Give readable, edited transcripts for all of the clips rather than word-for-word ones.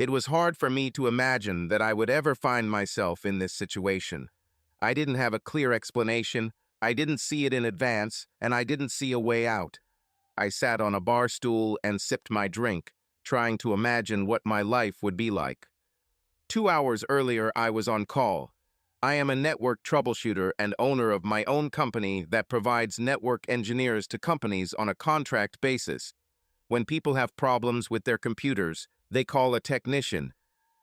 It was hard for me to imagine that I would ever find myself in this situation. I didn't have a clear explanation, I didn't see it in advance, and I didn't see a way out. I sat on a bar stool and sipped my drink, trying to imagine what my life would be like. 2 hours earlier, I was on call. I am a network troubleshooter and owner of my own company that provides network engineers to companies on a contract basis. When people have problems with their computers, they call a technician.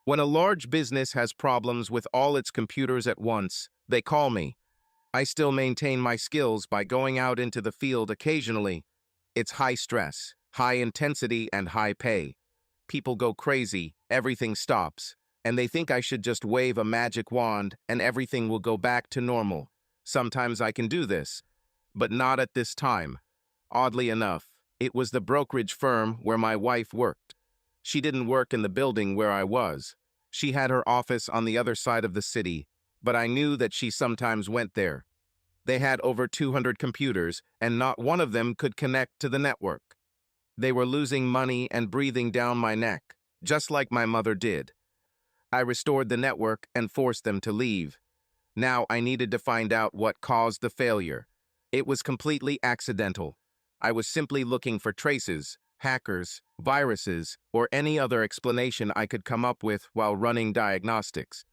When a large business has problems with all its computers at once, they call me. I still maintain my skills by going out into the field occasionally. It's high stress, high intensity, and high pay. People go crazy, everything stops, and they think I should just wave a magic wand and everything will go back to normal. Sometimes I can do this, but not at this time. Oddly enough, it was the brokerage firm where my wife worked. She didn't work in the building where I was. She had her office on the other side of the city, but I knew that she sometimes went there. They had over 200 computers, and not one of them could connect to the network. They were losing money and breathing down my neck, just like my mother did. I restored the network and forced them to leave. Now I needed to find out what caused the failure. It was completely accidental. I was simply looking for traces, hackers, viruses, or any other explanation I could come up with while running diagnostics.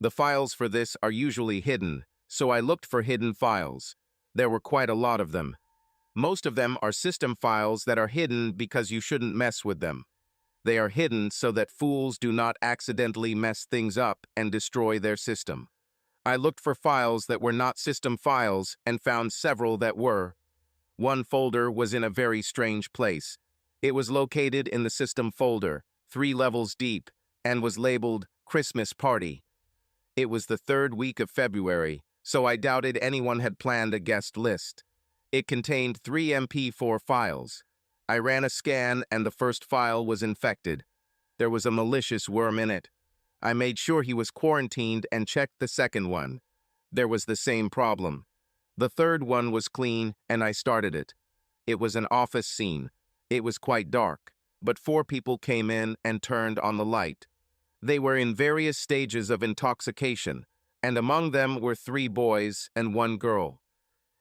The files for this are usually hidden, so I looked for hidden files. There were quite a lot of them. Most of them are system files that are hidden because you shouldn't mess with them. They are hidden so that fools do not accidentally mess things up and destroy their system. I looked for files that were not system files and found several that were. One folder was in a very strange place. It was located in the system folder, 3 levels deep, and was labeled Christmas Party. It was the 3rd week of February, so I doubted anyone had planned a guest list. It contained 3 MP4 files. I ran a scan and the first file was infected. There was a malicious worm in it. I made sure he was quarantined and checked the second one. There was the same problem. The third one was clean and I started it. It was an office scene. It was quite dark, but 4 people came in and turned on the light. They were in various stages of intoxication, and among them were 3 boys and 1 girl.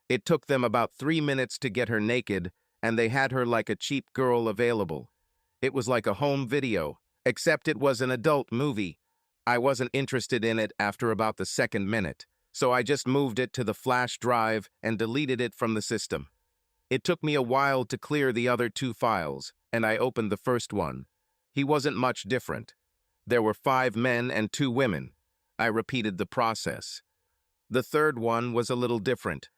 It took them about 3 minutes to get her naked, and they had her like a cheap girl available. It was like a home video, except it was an adult movie. I wasn't interested in it after about the 2nd minute, so I just moved it to the flash drive and deleted it from the system. It took me a while to clear the other 2 files, and I opened the first one. He wasn't much different. There were 5 men and 2 women. I repeated the process. The third one was a little different.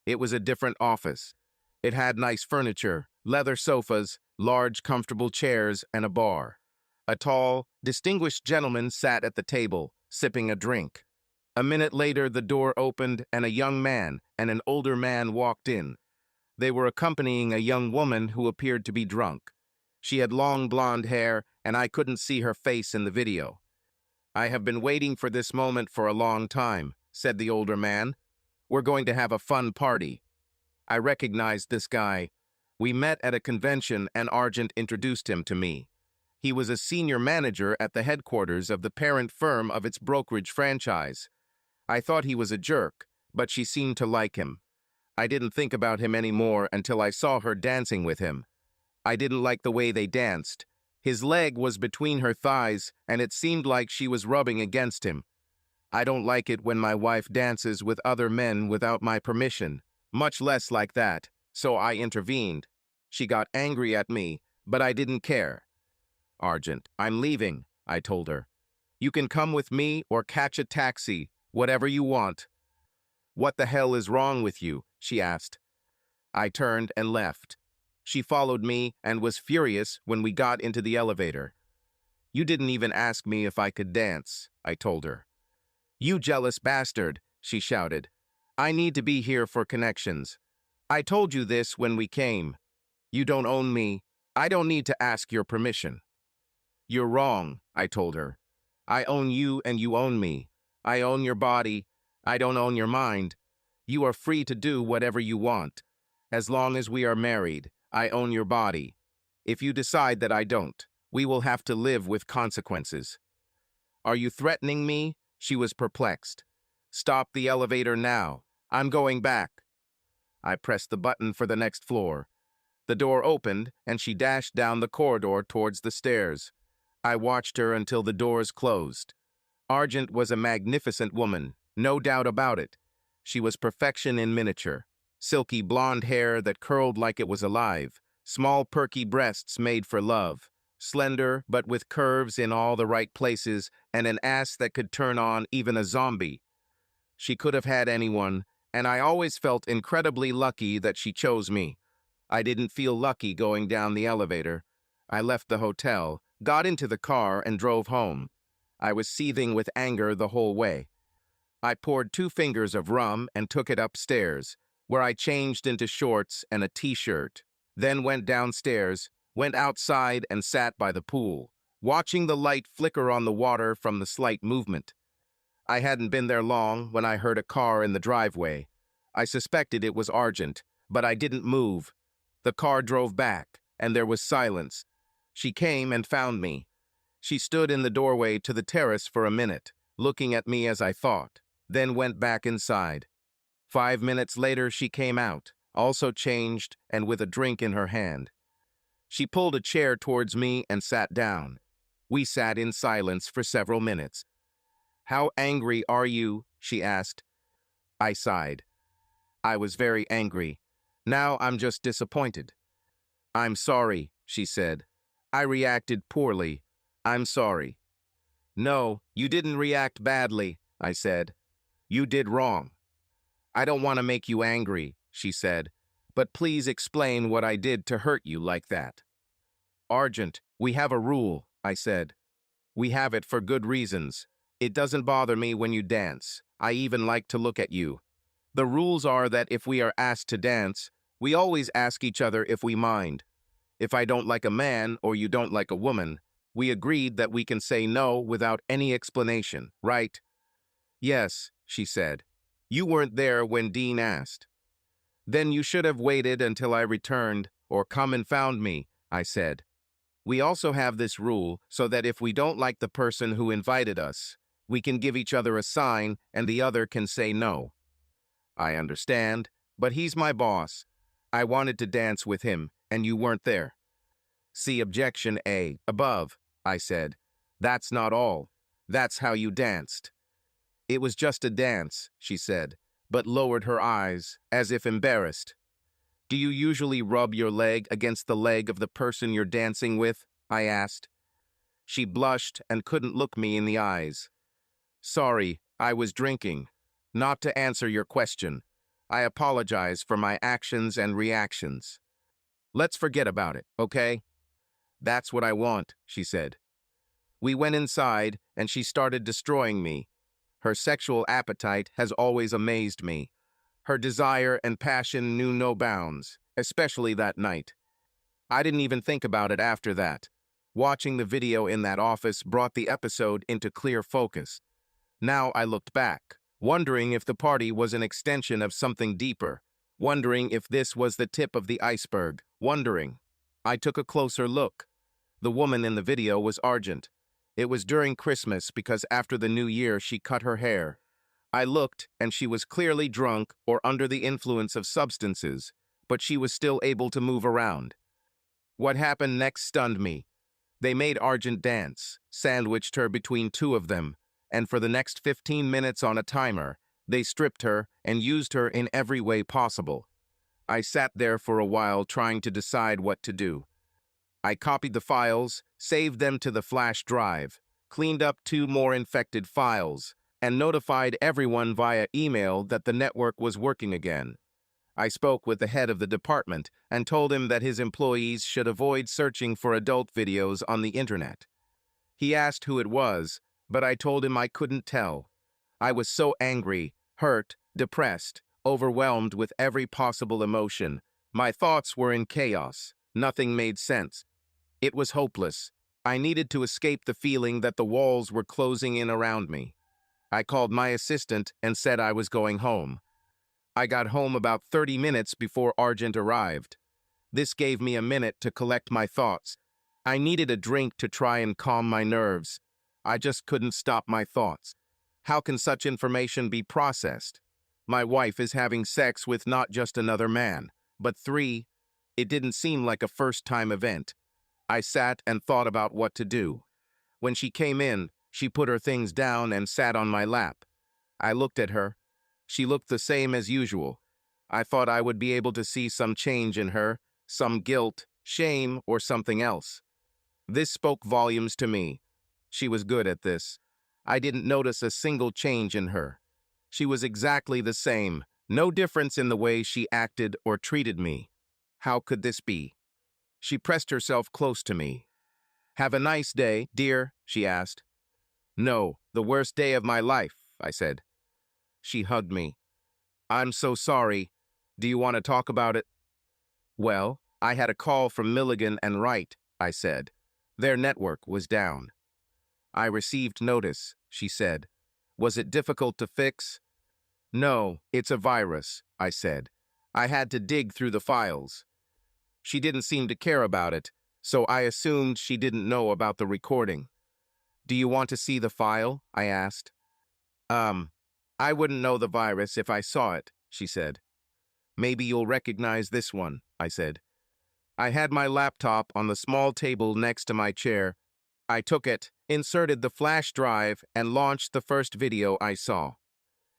It was a different office. It had nice furniture, leather sofas, large comfortable chairs, and a bar. A tall, distinguished gentleman sat at the table, sipping a drink. A minute later, the door opened and a young man and an older man walked in. They were accompanying a young woman who appeared to be drunk. She had long blonde hair, and I couldn't see her face in the video. "I have been waiting for this moment for a long time," said the older man. "We're going to have a fun party." I recognized this guy. We met at a convention and Argent introduced him to me. He was a senior manager at the headquarters of the parent firm of its brokerage franchise. I thought he was a jerk, but she seemed to like him. I didn't think about him anymore until I saw her dancing with him. I didn't like the way they danced. His leg was between her thighs, and it seemed like she was rubbing against him. I don't like it when my wife dances with other men without my permission, much less like that, so I intervened. She got angry at me, but I didn't care. "Argent, I'm leaving," I told her. "You can come with me or catch a taxi, whatever you want." "What the hell is wrong with you?" she asked. I turned and left. She followed me and was furious when we got into the elevator. "You didn't even ask me if I could dance," I told her. "You jealous bastard," she shouted. "I need to be here for connections. I told you this when we came. You don't own me. I don't need to ask your permission." "You're wrong," I told her. "I own you and you own me. I own your body. I don't own your mind. You are free to do whatever you want. As long as we are married, I own your body. If you decide that I don't, We will have to live with consequences. Are you threatening me? She was perplexed. Stop the elevator now. I'm going back. I pressed the button for the next floor. The door opened, and she dashed down the corridor towards the stairs. I watched her until the doors closed. Argent was a magnificent woman, no doubt about it. She was perfection in miniature. Silky blonde hair that curled like it was alive, small perky breasts made for love, slender but with curves in all the right places, and an ass that could turn on even a zombie. She could have had anyone, and I always felt incredibly lucky that she chose me. I didn't feel lucky going down the elevator. I left the hotel, got into the car, and drove home. I was seething with anger the whole way. I poured 2 fingers of rum and took it upstairs, where I changed into shorts and a t-shirt. Then went downstairs, went outside and sat by the pool, watching the light flicker on the water from the slight movement. I hadn't been there long when I heard a car in the driveway. I suspected it was Argent, but I didn't move. The car drove back, and there was silence. She came and found me. She stood in the doorway to the terrace for a minute, looking at me as I thought, then went back inside. 5 minutes later, she came out, also changed and with a drink in her hand. She pulled a chair towards me and sat down. We sat in silence for several minutes. "How angry are you?" she asked. I sighed. I was very angry. Now I'm just disappointed. "I'm sorry," she said. "I reacted poorly. I'm sorry." "No, you didn't react badly," I said. "You did wrong." "I don't want to make you angry," she said, "but please explain what I did to hurt you like that." "Argent, we have a rule," I said. "We have it for good reasons. It doesn't bother me when you dance. I even like to look at you. The rules are that if we are asked to dance, we always ask each other if we mind. If I don't like a man or you don't like a woman, we agreed that we can say no without any explanation, right?" "Yes," she said. "You weren't there when Dean asked." "Then you should have waited until I returned or come and found me," I said. "We also have this rule so that if we don't like the person who invited us, we can give each other a sign and the other can say no." "I understand, but he's my boss. I wanted to dance with him, and you weren't there." "See objection A above," I said. "That's not all. That's how you danced." "It was just a dance," she said, but lowered her eyes, as if embarrassed. "Do you usually rub your leg against the leg of the person you're dancing with?" I asked. She blushed and couldn't look me in the eyes. "Sorry, I was drinking. Not to answer your question. I apologize for my actions and reactions. Let's forget about it, okay?" "That's what I want," she said. We went inside, and she started destroying me. Her sexual appetite has always amazed me. Her desire and passion knew no bounds, especially that night. I didn't even think about it after that. Watching the video in that office brought the episode into clear focus. Now I looked back, wondering if the party was an extension of something deeper, wondering if this was the tip of the iceberg, wondering. I took a closer look. The woman in the video was Argent. It was during Christmas because after the New Year she cut her hair. I looked, and she was clearly drunk or under the influence of substances, but she was still able to move around. What happened next stunned me. They made Argent dance, sandwiched her between 2 of them, and for the next 15 minutes on a timer, they stripped her and used her in every way possible. I sat there for a while trying to decide what to do. I copied the files, saved them to the flash drive, cleaned up 2 more infected files, and notified everyone via email that the network was working again. I spoke with the head of the department and told him that his employees should avoid searching for adult videos on the internet. He asked who it was, but I told him I couldn't tell. I was so angry, hurt, depressed, overwhelmed with every possible emotion. My thoughts were in chaos. Nothing made sense. It was hopeless. I needed to escape the feeling that the walls were closing in around me. I called my assistant and said I was going home. I got home about 30 minutes before Argent arrived. This gave me a minute to collect my thoughts. I needed a drink to try and calm my nerves. I just couldn't stop my thoughts. How can such information be processed? My wife is having sex with not just another man, but three. It didn't seem like a first-time event. I sat and thought about what to do. When she came in, she put her things down and sat on my lap. I looked at her. She looked the same as usual. I thought I would be able to see some change in her, some guilt, shame, or something else. This spoke volumes to me. She was good at this. I didn't notice a single change in her. She was exactly the same, no difference in the way she acted or treated me. How could this be? She pressed herself close to me. "Have a nice day, dear," she asked. "No, the worst day of my life," I said. She hugged me. "I'm so sorry. Do you want to talk about it?" "Well, I had a call from Milligan and Wright," I said. "Their network was down." "I received notice," she said. "Was it difficult to fix?" "No, it's a virus," I said. "I had to dig through the files." She didn't seem to care about it, so I assumed she didn't know about the recording. "Do you want to see the file?" I asked. I wouldn't know the virus if I saw it," she said. "Maybe you'll recognize this one," I said. I had my laptop on the small table next to my chair. I took it, inserted the flash drive, and launched the first video I saw.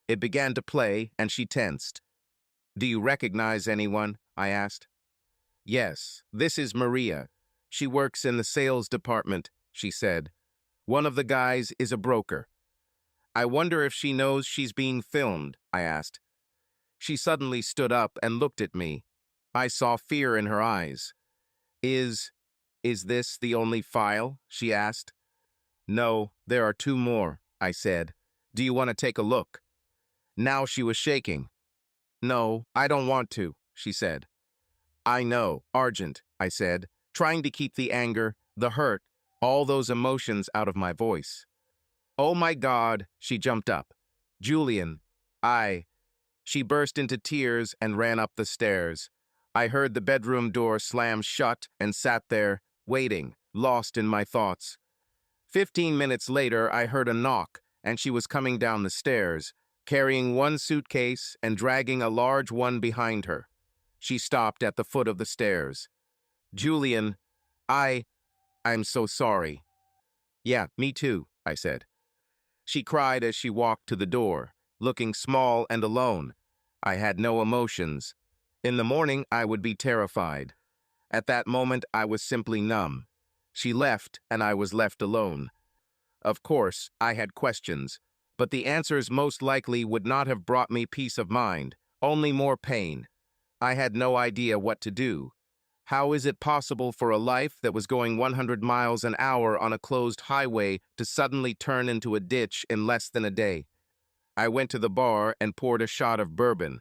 It began to play, and she tensed. "Do you recognize anyone?" I asked. "Yes, this is Maria. She works in the sales department," she said. "One of the guys is a broker." "I wonder if she knows she's being filmed," I asked. She suddenly stood up and looked at me. I saw fear in her eyes. Is this the only file?" she asked. "No, there are two more," I said. "Do you want to take a look?" Now she was shaking. "No, I don't want to," she said. "I know, Argent," I said, trying to keep the anger, the hurt, all those emotions out of my voice. "Oh my God," she jumped up. "Julian, She burst into tears and ran up the stairs. I heard the bedroom door slam shut and sat there, waiting, lost in my thoughts. 15 minutes later, I heard a knock, and she was coming down the stairs, carrying one suitcase and dragging a large one behind her. She stopped at the foot of the stairs. "Julian, I'm so sorry." "Yeah, me too," I said. She cried as she walked to the door, looking small and alone. I had no emotions. In the morning, I would be terrified. At that moment, I was simply numb. She left, and I was left alone. Of course, I had questions, but the answers most likely would not have brought me peace of mind, only more pain. I had no idea what to do. How is it possible for a life that was going 100 miles an hour on a closed highway to suddenly turn into a ditch in less than a day? I went to the bar and poured a shot of bourbon.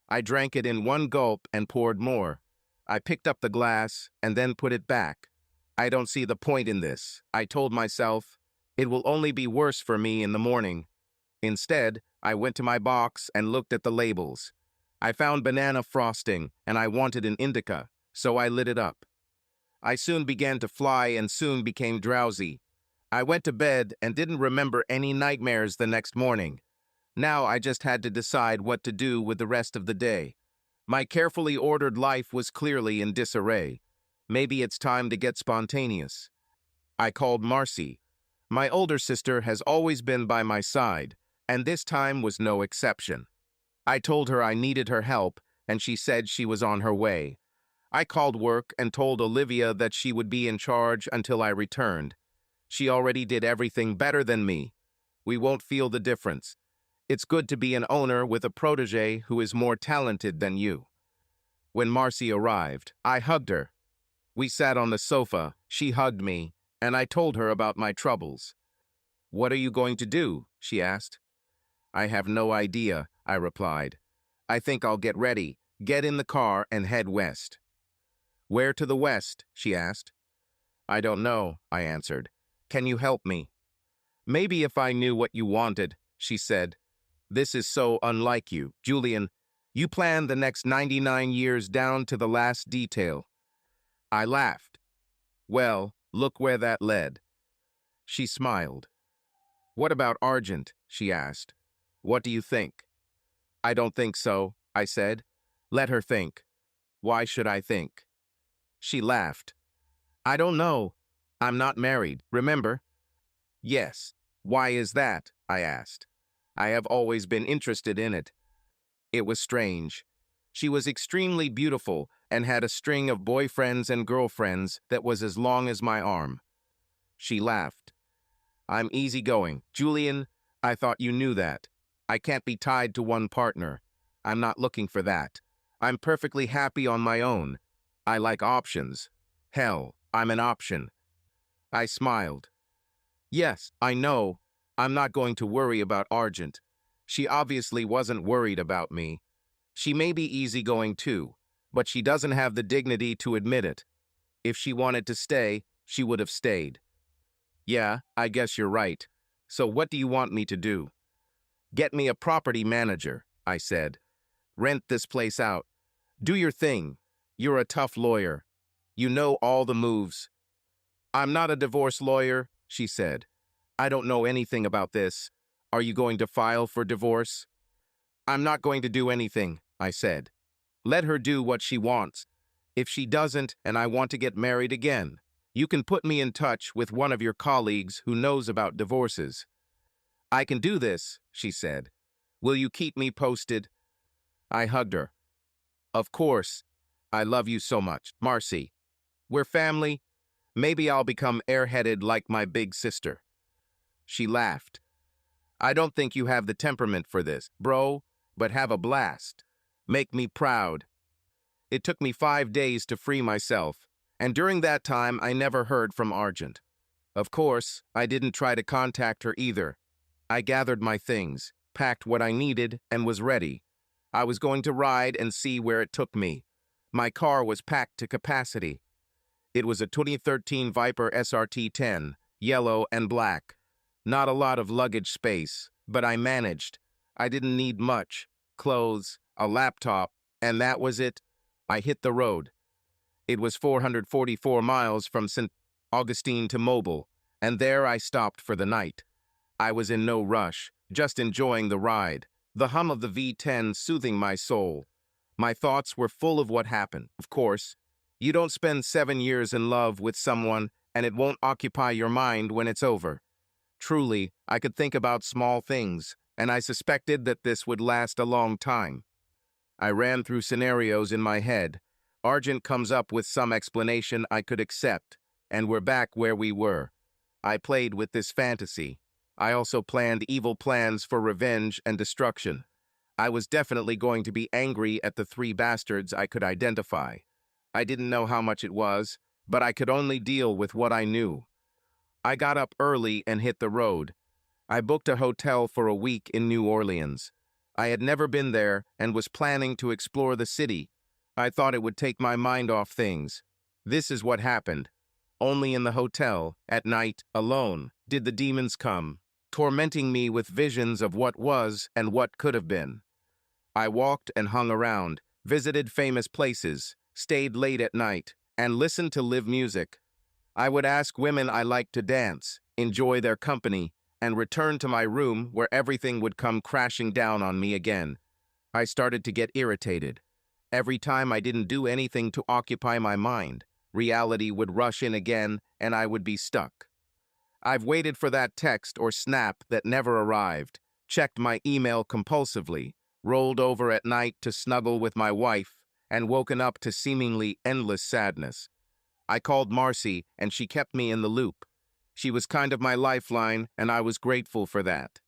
I drank it in one gulp and poured more. I picked up the glass and then put it back. I don't see the point in this, I told myself. It will only be worse for me in the morning. Instead, I went to my box and looked at the labels. I found banana frosting and I wanted an indica, so I lit it up. I soon began to fly and soon became drowsy. I went to bed and didn't remember any nightmares the next morning. Now I just had to decide what to do with the rest of the day. My carefully ordered life was clearly in disarray. Maybe it's time to get spontaneous. I called Marcy. My older sister has always been by my side, and this time was no exception. I told her I needed her help, and she said she was on her way. I called work and told Olivia that she would be in charge until I returned. She already did everything better than me. We won't feel the difference. It's good to be an owner with a protege who is more talented than you. When Marcy arrived, I hugged her. We sat on the sofa, she hugged me, and I told her about my troubles. "What are you going to do?" she asked. "I have no idea," I replied. "I think I'll get ready, get in the car, and head west." "Where to the west?" she asked. "I don't know," I answered. "Can you help me?" "Maybe if I knew what you wanted," she said. "This is so unlike you, Julian. You planned the next 99 years down to the last detail." I laughed. "Well, Look where that led. She smiled. What about Argent? She asked. What do you think? I don't think so, I said. Let her think. Why should I think? She laughed. I don't know. I'm not married, remember? Yes. Why is that? I asked. I have always been interested in it. It was strange. She was extremely beautiful and had a string of boyfriends and girlfriends that was as long as my arm. She laughed. I'm easygoing. Julian, I thought you knew that. I can't be tied to one partner. I'm not looking for that. I'm perfectly happy on my own. I like options. Hell, I'm an option. I smiled. Yes, I know. I'm not going to worry about Argent. She obviously wasn't worried about me. She may be easygoing too, but she doesn't have the dignity to admit it. If she wanted to stay, she would have stayed. Yeah, I guess you're right. So what do you want me to do? Get me a property manager, I said. Rent this place out. Do your thing. You're a tough lawyer. You know all the moves. I'm not a divorce lawyer, she said. I don't know anything about this. Are you going to file for divorce? I'm not going to do anything, I said. Let her do what she wants. If she doesn't and I want to get married again, you can put me in touch with one of your colleagues who knows about divorces. I can do this, she said. Will you keep me posted? I hugged her. Of course. I love you so much, Marcy. We're family. Maybe I'll become airheaded like my big sister. She laughed. I don't think you have the temperament for this, bro, but have a blast. Make me proud. It took me 5 days to free myself, and during that time I never heard from Argent. Of course, I didn't try to contact her either. I gathered my things, packed what I needed, and was ready. I was going to ride and see where it took me. My car was packed to capacity. It was a 2013 Viper SRT-10, yellow and black. Not a lot of luggage space, but I managed. I didn't need much. Clothes, a laptop, and that was it. I hit the road. It was 444 miles from St. Augustine to Mobile, and there I stopped for the night. I was in no rush, just enjoying the ride, the hum of the V10 soothing my soul. My thoughts were full of what happened. Of course, you don't spend 7 years in love with someone and it won't occupy your mind when it's over. Truly, I could think about small things, and I suspected that this would last a long time. I ran through scenarios in my head. Argent comes up with some explanation I could accept, and we're back where we were. I played with this fantasy. I also planned evil plans for revenge and destruction. I was definitely going to be angry at the 3 bastards I could identify. I didn't know how much it was, but I could only deal with what I knew. I got up early and hit the road. I booked a hotel for a week in New Orleans. I had never been there and was planning to explore the city. I thought it would take my mind off things. This is what happened. Only in the hotel, at night, alone, did the demons come, tormenting me with visions of what was and what could have been. I walked and hung around, visited famous places, stayed late at night, and listened to live music. I would ask women I liked to dance, enjoy their company, and return to my room where everything would come crashing down on me again. I started to get irritated. Every time I didn't do anything to occupy my mind, reality would rush in again and I would be stuck. I've waited for that text or snap that never arrived, checked my email compulsively, rolled over at night to snuggle with my wife, and woken up to seemingly endless sadness. I called Marcy, and she kept me in the loop. She was kind of my lifeline, and I was grateful for that.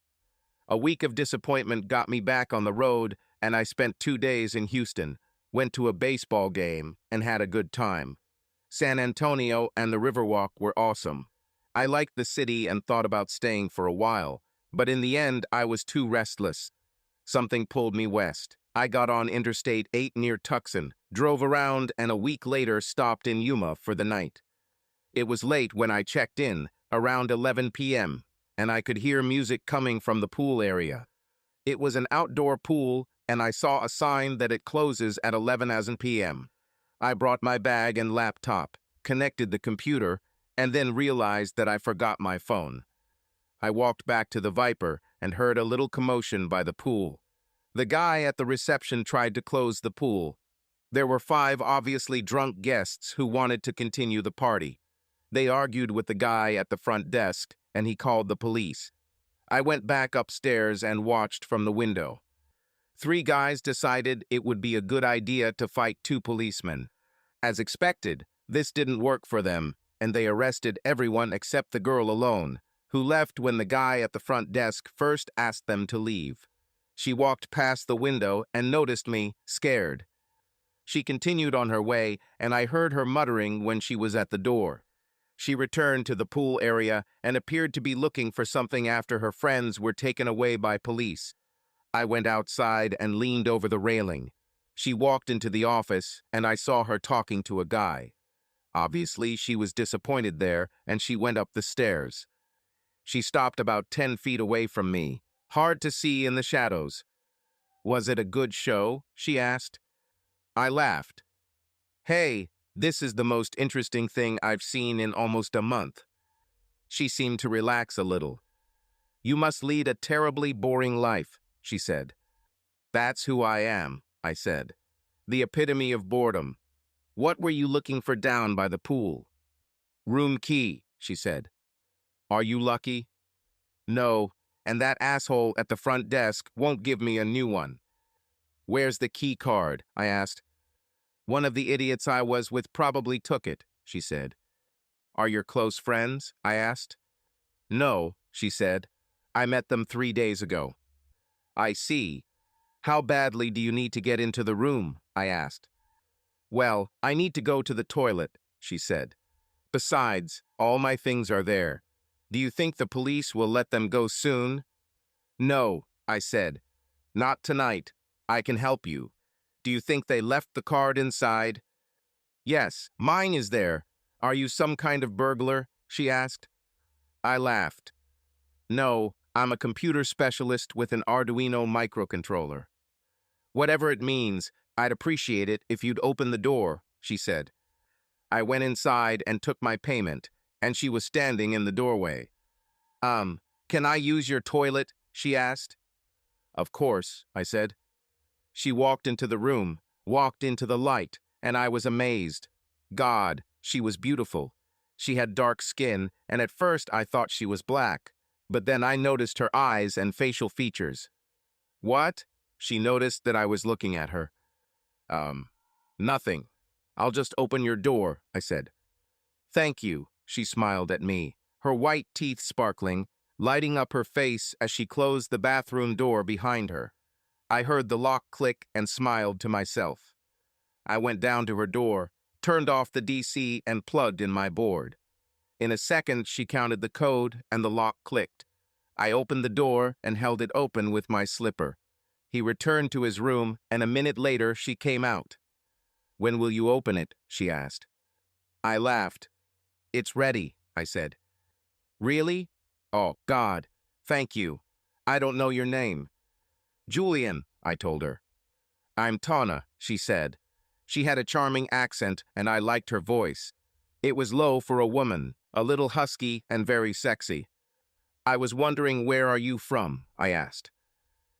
A week of disappointment got me back on the road, and I spent 2 days in Houston, went to a baseball game, and had a good time. San Antonio and the Riverwalk were awesome. I liked the city and thought about staying for a while, but in the end, I was too restless. Something pulled me west. I got on Interstate 8 near Tucson, drove around, and a week later stopped in Yuma for the night. It was late when I checked in, around 11 p.m., and I could hear music coming from the pool area. It was an outdoor pool, and I saw a sign that it closes at 11 p.m. I brought my bag and laptop, connected the computer, and then realized that I forgot my phone. I walked back to the Viper and heard a little commotion by the pool. The guy at the reception tried to close the pool. There were 5 obviously drunk guests who wanted to continue the party. They argued with the guy at the front desk, and he called the police. I went back upstairs and watched from the window. 3 guys decided it would be a good idea to fight 2 policemen. As expected, this didn't work for them, and they arrested everyone except the girl alone, who left when the guy at the front desk first asked them to leave. She walked past the window and noticed me, scared. She continued on her way, and I heard her muttering when she was at the door. She returned to the pool area and appeared to be looking for something after her friends were taken away by police. I went outside and leaned over the railing. She walked into the office, and I saw her talking to a guy. Obviously, she was disappointed there, and she went up the stairs. She stopped about 10 feet away from me, hard to see in the shadows. "Was it a good show?" she asked. I laughed. "Hey, this is the most interesting thing I've seen in almost a month." She seemed to relax a little. "You must lead a terribly boring life," she said. "That's who I am," I said. "The epitome of boredom. What were you looking for down by the pool?" "Room key," she said. "Are you lucky?" "No, and that asshole at the front desk won't give me a new one." "Where's the key card?" I asked. "One of the idiots I was with probably took it," she said. "Are your close friends?" I asked. "No," she said. "I met them 3 days ago." "I see. How badly do you need to get into the room?" I asked. "Well, I need to go to the toilet," she said. "Besides, all my things are there. Do you think the police will let them go soon?" "No," I said. "Not tonight. I can help you. Do you think they left the card inside?" "Yes, mine is there. Are you some kind of burglar?" she asked. I laughed. "No, I'm a computer specialist with an Arduino microcontroller." "Whatever it means, I'd appreciate it if you'd open the door," she said. I went inside and took my payment, and she was standing in the doorway. Can I use your toilet?" she asked. "Of course," I said. She walked into the room, walked into the light, and I was amazed. God, she was beautiful. She had dark skin, and at first I thought she was black, but then I noticed her eyes and facial features. "What?" She noticed that I was looking at her. Nothing. I'll just open your door," I said. "Thank you," she smiled at me, her white teeth sparkling, lighting up her face as she closed the bathroom door behind her. I heard the lock click and smiled to myself. I went down to her door, turned off the DC, and plugged in my board. In a second, she counted the code, and the lock clicked. I opened the door and held it open with my slipper. He returned to his room, and a minute later, she came out. "When will you open it?" she asked. I laughed. "It's ready," I said. "Really? Oh, God. Thank you. I don't know your name." "Julian," I told her. "I'm Tana," she said. She had a charming accent, and I liked her voice. It was low for a woman, a little husky and very sexy. "I was wondering, where are you from?" I asked.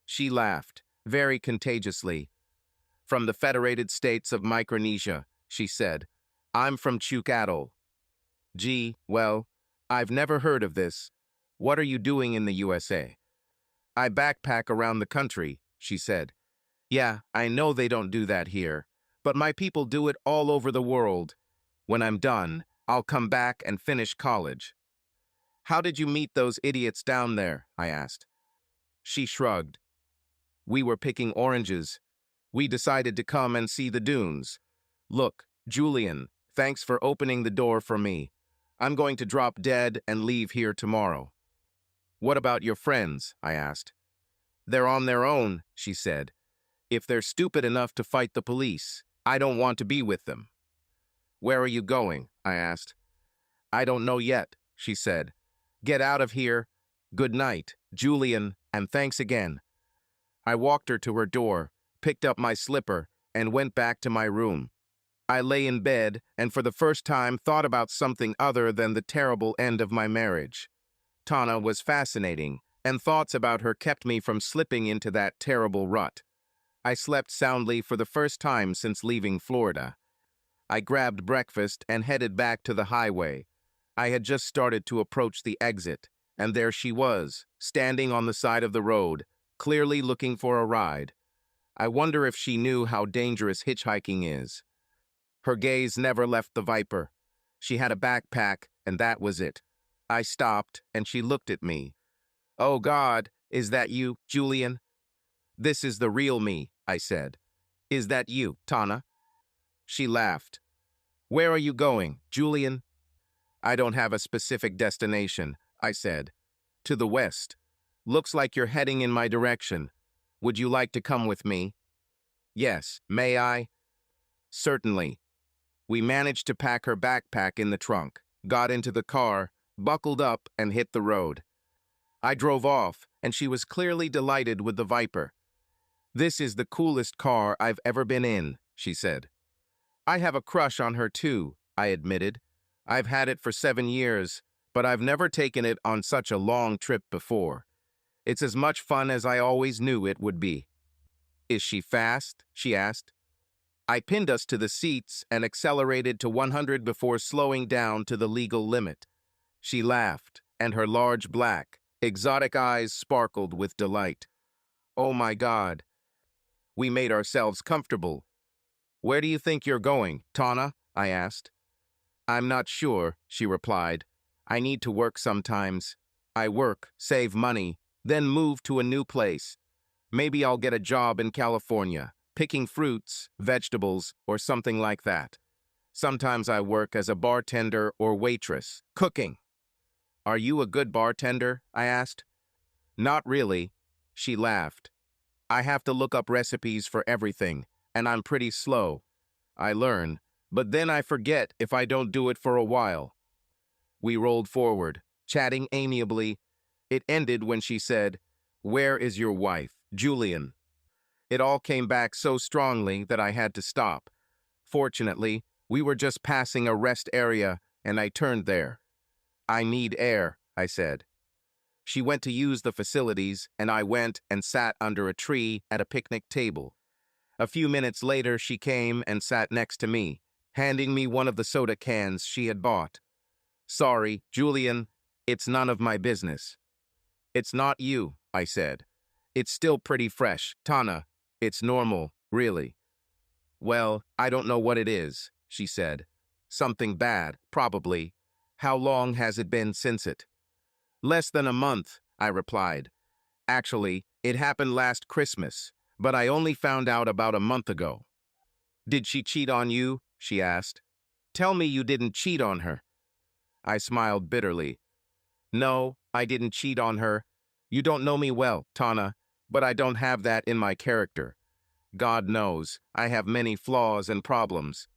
She laughed, very contagiously. "From the Federated States of Micronesia," she said. "I'm from Chukatl." "Gee, well, I've never heard of this. What are you doing in the USA?" "I backpack around the country," she said. "Yeah, I know they don't do that here, but my people do it all over the world. When I'm done, I'll come back and finish college." "How did you meet those idiots down there?" I asked. She shrugged. "We were picking oranges. We decided to come and see the dunes. Look, Julian, thanks for opening the door for me. I'm going to drop dead and leave here tomorrow." "What about your friends?" I asked. "They're on their own," she said. "If they're stupid enough to fight the police, I don't want to be with them." "Where are you going?" I asked. "I don't know yet," she said. "Get out of here. Good night, Julian, and thanks again." I walked her to her door, picked up my slipper, and went back to my room. I lay in bed and for the first time thought about something other than the terrible end of my marriage. Tana was fascinating, and thoughts about her kept me from slipping into that terrible rut. I slept soundly for the first time since leaving Florida. I grabbed breakfast and headed back to the highway. I had just started to approach the exit, and there she was, standing on the side of the road, clearly looking for a ride. I wonder if she knew how dangerous hitchhiking is. Her gaze never left the Viper. She had a backpack, and that was it. I stopped, and she looked at me. "Oh God, is that you, Julian?" "This is the real me," I said. "Is that you, Tana?" She laughed. "Where are you going, Julian?" "I don't have a specific destination," I said. "To the west. Looks like you're heading in my direction. Would you like to come with me?" "Yes, may I?" "Certainly." We managed to pack her backpack in the trunk, got into the car, buckled up, and hit the road. I drove off, and she was clearly delighted with the Viper. "This is the coolest car I've ever been in," she said. "I have a crush on her too," I admitted. "I've had it for 7 years, but I've never taken it on such a long trip before. It's as much fun as I always knew it would be." "Is she fast?" she asked. I pinned us to the seats and accelerated to 100 before slowing down to the legal limit. She laughed, and her large black, exotic eyes sparkled with delight. "Oh my God." We made ourselves comfortable. "Where do you think you're going, Tana?" I asked. "I'm not sure," she replied. "I need to work sometimes. I work, save money, then move to a new place. Maybe I'll get a job in California, picking fruits, vegetables, or something like that. Sometimes I work as a bartender or waitress, cooking." "Are you a good bartender?" I asked. "Not really." She laughed. "I have to look up recipes for everything, and I'm pretty slow. I learn, but then I forget if I don't do it for a while." We rolled forward, chatting amiably. It ended when she said, "Where is your wife, Julian?" It all came back so strongly that I had to stop. Fortunately, we were just passing a rest area, and I turned there. "I need air," I said. She went to use the facilities, and I went and sat under a tree at a picnic table. A few minutes later, she came and sat next to me, handing me one of the soda cans she had bought. "Sorry, Julian, it's none of my business." "It's not you," I said. "It's still pretty fresh, Tana. It's normal, really." "Well, I don't know what it is," she said. "Something bad, probably. How long has it been since it?" "Less than a month," I replied. "Actually, it happened last Christmas, but I only found out about a month ago." "Did she cheat on you?" she asked. "Tell me you didn't cheat on her." I smiled bitterly. "No, I didn't cheat on her. You don't know me well, Tana, but I don't have that in my character. God knows, I have many flaws and problems.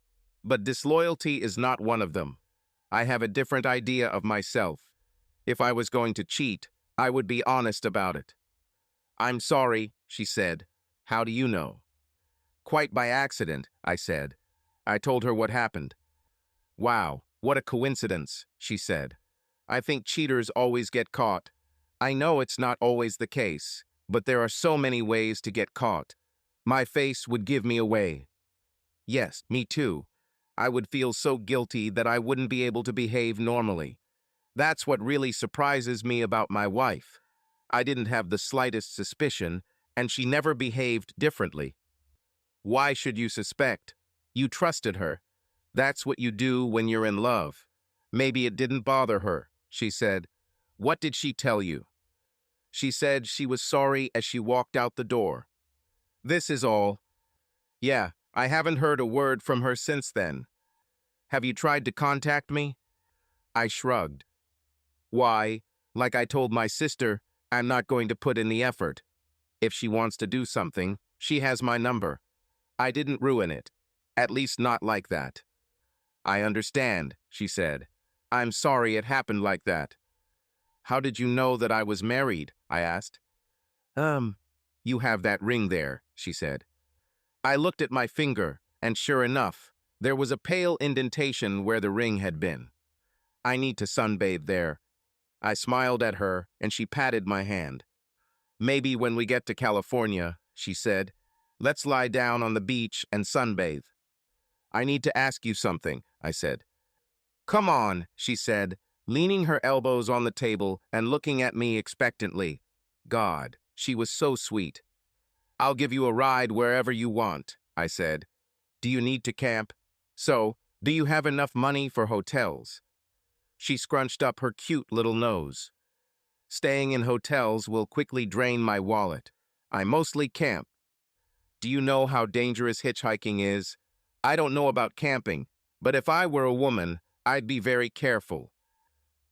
But disloyalty is not one of them. I have a different idea of myself. If I was going to cheat, I would be honest about it." "I'm sorry," she said. "How do you know?" "Quite by accident," I said. I told her what happened. "Wow, what a coincidence," she said. "I think cheaters always get caught. I know it's not always the case, but there are so many ways to get caught. My face would give me away." "Yes, me too. I would feel so guilty that I wouldn't be able to behave normally. That's what really surprises me about my wife. I didn't have the slightest suspicion, and she never behaved differently." "Why should you suspect? You trusted her. That's what you do when you're in love." "Maybe it didn't bother her," she said. "What did she tell you?" "She said she was sorry as she walked out the door." "This is all." "Yeah, I haven't heard a word from her since then." "Have you tried to contact me?" I shrugged. "Why, like I told my sister, I'm not going to put in the effort. If she wants to do something, she has my number. I didn't ruin it. At least not like that." "I understand," she said. "I'm sorry it happened like that." "How did you know that I was married?" I asked. You have that ring there," she said. I looked at my finger, and sure enough, There was a pale indentation where the ring had been. I need to sunbathe there. I smiled at her, and she patted my hand. Maybe when we get to California, she said. Let's lie down on the beach and sunbathe. I need to ask you something, I said. Come on, she said, leaning her elbows on the table and looking at me expectantly. God, she was so sweet. I'll give you a ride wherever you want, I said. Do you need to camp? So, do you have enough money for hotels? She scrunched up her cute little nose. Staying in hotels will quickly drain my wallet. I mostly camp. Do you know how dangerous hitchhiking is? I don't know about camping, but if I were a woman, I'd be very careful.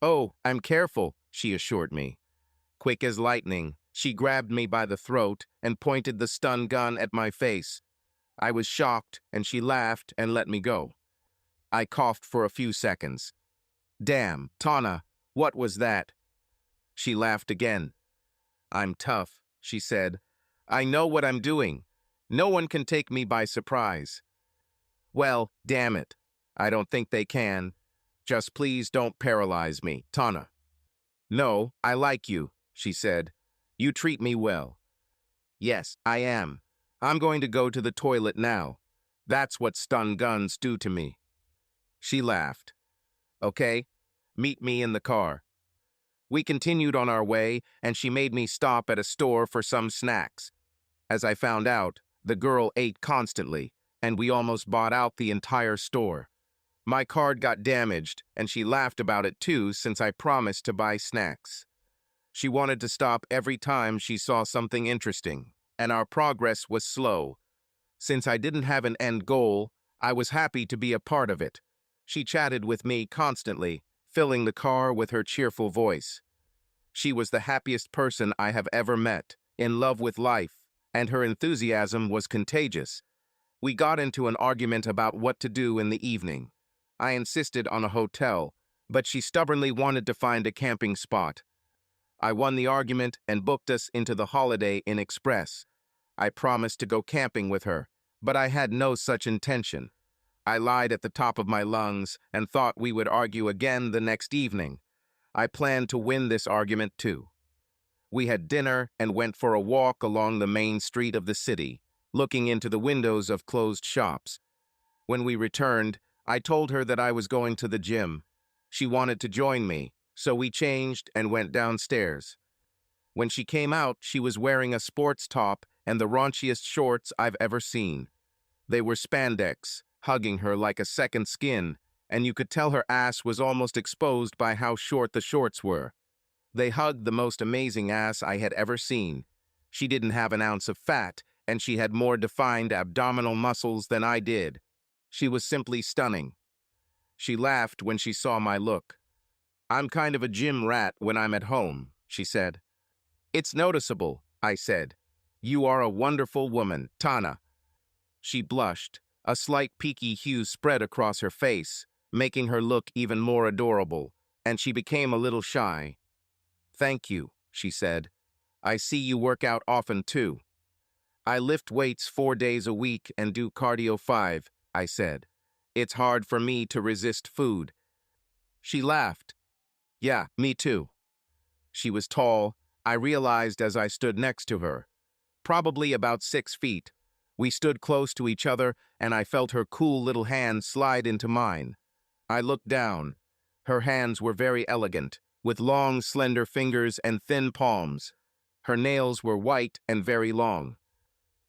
Oh, I'm careful, she assured me. Quick as lightning, she grabbed me by the throat and pointed the stun gun at my face. I was shocked, and she laughed and let me go. I coughed for a few seconds. Damn, Tana, what was that? She laughed again. I'm tough, she said. I know what I'm doing. No one can take me by surprise. Well, damn it. I don't think they can. Just please don't paralyze me, Tana. No, I like you, she said. You treat me well. Yes, I am. I'm going to go to the toilet now. That's what stun guns do to me. She laughed. Okay, meet me in the car. We continued on our way, and she made me stop at a store for some snacks. As I found out, the girl ate constantly, and we almost bought out the entire store. My card got damaged, and she laughed about it too since I promised to buy snacks. She wanted to stop every time she saw something interesting, and our progress was slow. Since I didn't have an end goal, I was happy to be a part of it. She chatted with me constantly, filling the car with her cheerful voice. She was the happiest person I have ever met, in love with life, and her enthusiasm was contagious. We got into an argument about what to do in the evening. I insisted on a hotel, but she stubbornly wanted to find a camping spot. I won the argument and booked us into the Holiday Inn Express. I promised to go camping with her, but I had no such intention. I lied at the top of my lungs and thought we would argue again the next evening. I planned to win this argument too. We had dinner and went for a walk along the main street of the city, looking into the windows of closed shops. When we returned, I told her that I was going to the gym. She wanted to join me, so we changed and went downstairs. When she came out, she was wearing a sports top and the raunchiest shorts I've ever seen. They were spandex, hugging her like a second skin, and you could tell her ass was almost exposed by how short the shorts were. They hugged the most amazing ass I had ever seen. She didn't have an ounce of fat, and she had more defined abdominal muscles than I did. She was simply stunning. She laughed when she saw my look. I'm kind of a gym rat when I'm at home, she said. It's noticeable, I said. You are a wonderful woman, Tana. She blushed. A slight peaky hue spread across her face, making her look even more adorable, and she became a little shy. Thank you, she said. I see you work out often too. I lift weights 4 days a week and do cardio 5, I said. It's hard for me to resist food. She laughed. Yeah, me too. She was tall, I realized as I stood next to her. Probably about 6 feet. We stood close to each other, and I felt her cool little hand slide into mine. I looked down. Her hands were very elegant, with long, slender fingers and thin palms. Her nails were white and very long.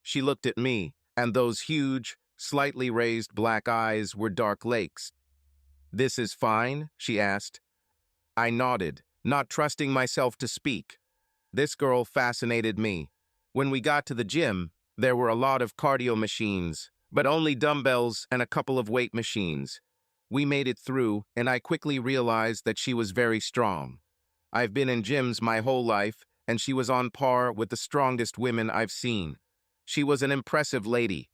She looked at me, and those huge, slightly raised black eyes were dark lakes. This is fine? She asked. I nodded, not trusting myself to speak. This girl fascinated me. When we got to the gym, there were a lot of cardio machines, but only dumbbells and a couple of weight machines. We made it through, and I quickly realized that she was very strong. I've been in gyms my whole life, and she was on par with the strongest women I've seen. She was an impressive lady.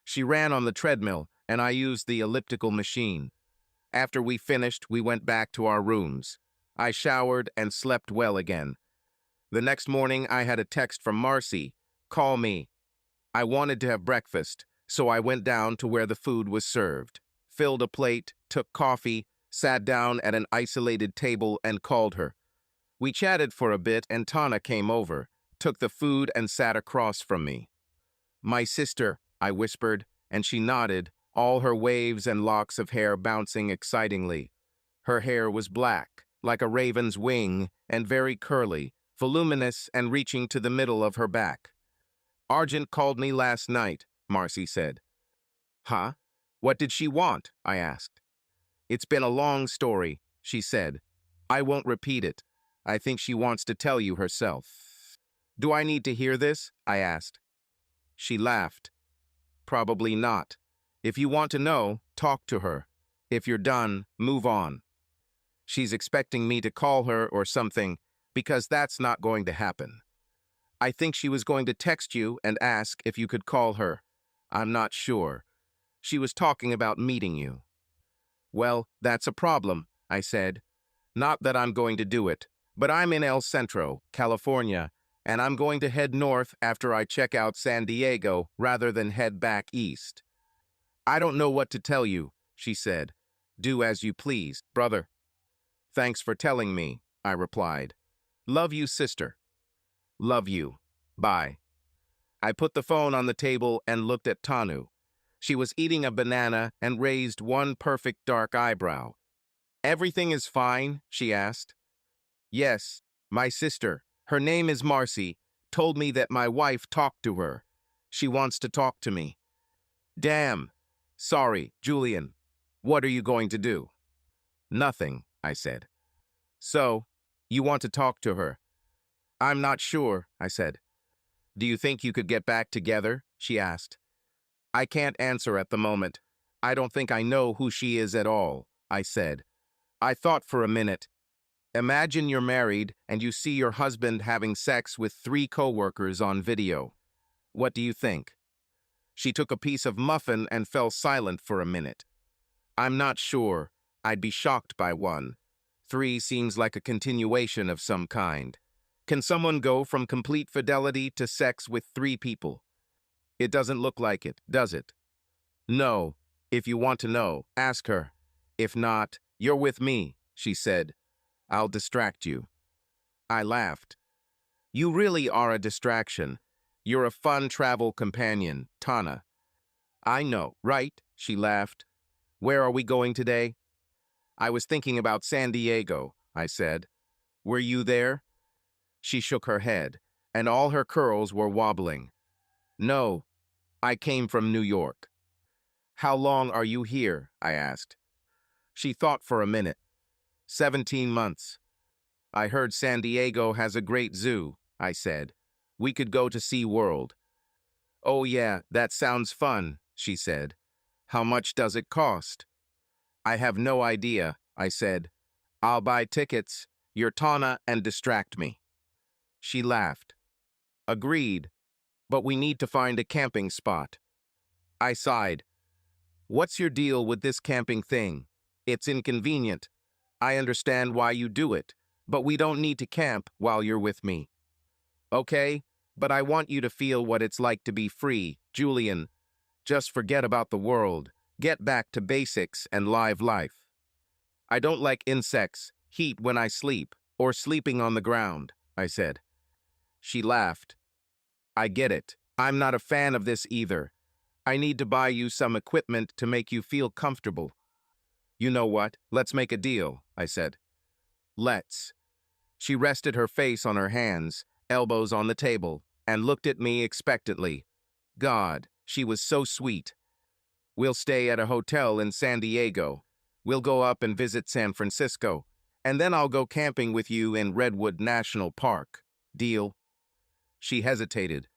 She ran on the treadmill, and I used the elliptical machine. After we finished, we went back to our rooms. I showered and slept well again. The next morning, I had a text from Marcy. Call me. I wanted to have breakfast, So I went down to where the food was served, filled a plate, took coffee, sat down at an isolated table and called her. We chatted for a bit and Tana came over, took the food and sat across from me. "My sister," I whispered, and she nodded, all her waves and locks of hair bouncing excitingly. Her hair was black, like a raven's wing, and very curly, voluminous and reaching to the middle of her back. "Argent called me last night," Marcy said. "Huh? What did she want?" I asked. "It's been a long story," she said. "I won't repeat it. I think she wants to tell you herself." "Do I need to hear this?" I asked. She laughed. "Probably not. If you want to know, talk to her. If you're done, move on. She's expecting me to call her or something, because that's not going to happen. I think she was going to text you and ask if you could call her. I'm not sure. She was talking about meeting you." "Well, that's a problem," I said. "Not that I'm going to do it, but I'm in El Centro, California, and I'm going to head north after I check out San Diego rather than head back east." "I don't know what to tell you," she said. "Do as you please, brother." "Thanks for telling me," I replied. "Love you, sister." "Love you. Bye." I put the phone on the table and looked at Tanu. She was eating a banana and raised one perfect dark eyebrow. "Everything is fine?" she asked. "Yes, my sister, her name is Marcy, told me that my wife talked to her. She wants to talk to me." "Damn. Sorry, Julian. What are you going to do?" "Nothing," I said. "So, you want to talk to her?" "I'm not sure," I said. "Do you think you could get back together?" she asked. "I can't answer at the moment. I don't think I know who she is at all," I said. I thought for a minute. Imagine you're married and you see your husband having sex with 3 coworkers on video. What do you think? She took a piece of muffin and fell silent for a minute. "I'm not sure. I'd be shocked by one. 3 seems like a continuation of some kind. Can someone go from complete fidelity to sex with 3 people? It doesn't look like it, does it?" "No. If you want to know, ask her. If not, you're with me," she said. "I'll distract you." I laughed. "You really are a distraction. You're a fun travel companion, Tana." "I know, right?" she laughed. "Where are we going today?" "I was thinking about San Diego," I said. "Were you there?" She shook her head, and all her curls were wobbling. "No, I came from New York." "How long are you here?" I asked. She thought for a minute. 17 months. "I heard San Diego has a great zoo," I said. "We could go to SeaWorld." "Oh yeah, that sounds fun," she said. "How much does it cost?" "I have no idea," I said. "I'll buy tickets. You're Tana and distract me." She laughed. "Agreed, but we need to find a camping spot." I sighed. "What's your deal with this camping thing? It's inconvenient. I understand why you do it, but we don't need to camp while you're with me." "Okay, but I want you to feel what it's like to be free, Julian. Just forget about the world. Get back to basics and live life." "I don't like insects, heat when I sleep, or sleeping on the ground," I said. She laughed. "I get it. I'm not a fan of this either. I need to buy you some equipment to make you feel comfortable." "You know what? Let's make a deal," I said. "Let's." She rested her face on her hands, elbows on the table, and looked at me expectantly. God, she was so sweet. "We'll stay at a hotel in San Diego. We'll go up and visit San Francisco, and then I'll go camping with you in Redwood National Park. Deal?" She hesitated.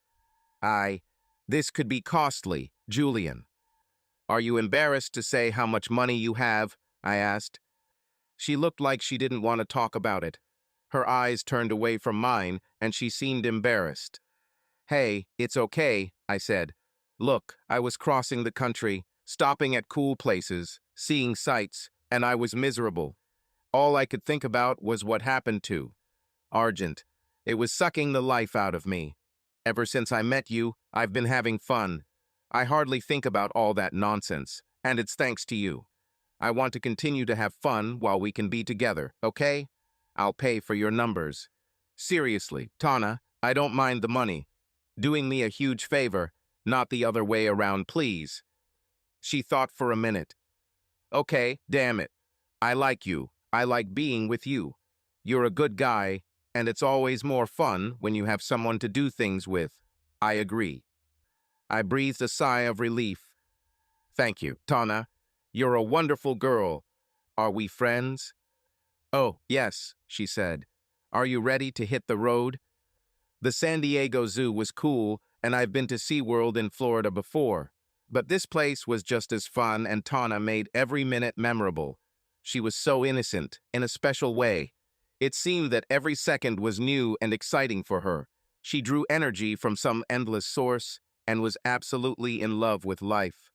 This could be costly, Julian." "Are you embarrassed to say how much money you have?" I asked. She looked like she didn't want to talk about it. Her eyes turned away from mine, and she seemed embarrassed. "Hey, it's okay," I said. "Look, I was crossing the country, stopping at cool places, seeing sights, and I was miserable. All I could think about was what happened to Argent. It was sucking the life out of me. Ever since I met you, I've been having fun. I hardly think about all that nonsense, and it's thanks to you. I want to continue to have fun while we can be together, okay? I'll pay for your numbers. Seriously, Tana, I don't mind the money. Doing me a huge favor, not the other way around, please. She thought for a minute. Okay, damn it. I like you. I like being with you. You're a good guy, and it's always more fun when you have someone to do things with. I agree. I breathed a sigh of relief. Thank you, Tana. You're a wonderful girl. Are we friends? Oh, yes, she said. Are you ready to hit the road? The San Diego Zoo was cool, and I've been to SeaWorld in Florida before. But this place was just as fun, and Tana made every minute memorable. She was so innocent, in a special way. It seemed that every second was new and exciting for her. She drew energy from some endless source and was absolutely in love with life.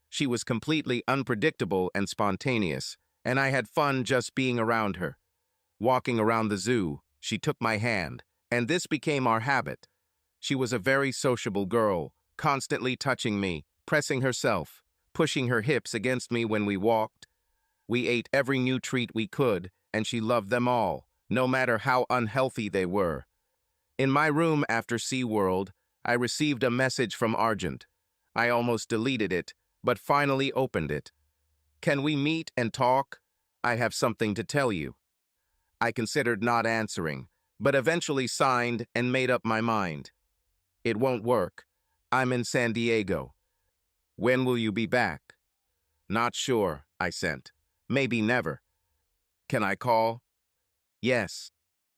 She was completely unpredictable and spontaneous, and I had fun just being around her. Walking around the zoo, she took my hand, and this became our habit. She was a very sociable girl, constantly touching me, pressing herself, pushing her hips against me when we walked. We ate every new treat we could, and she loved them all, no matter how unhealthy they were. In my room after SeaWorld, I received a message from Argent. I almost deleted it, but finally opened it. Can we meet and talk? I have something to tell you. I considered not answering, but eventually signed and made up my mind. It won't work. I'm in San Diego. When will you be back? Not sure, I sent. Maybe never. Can I call? Yes.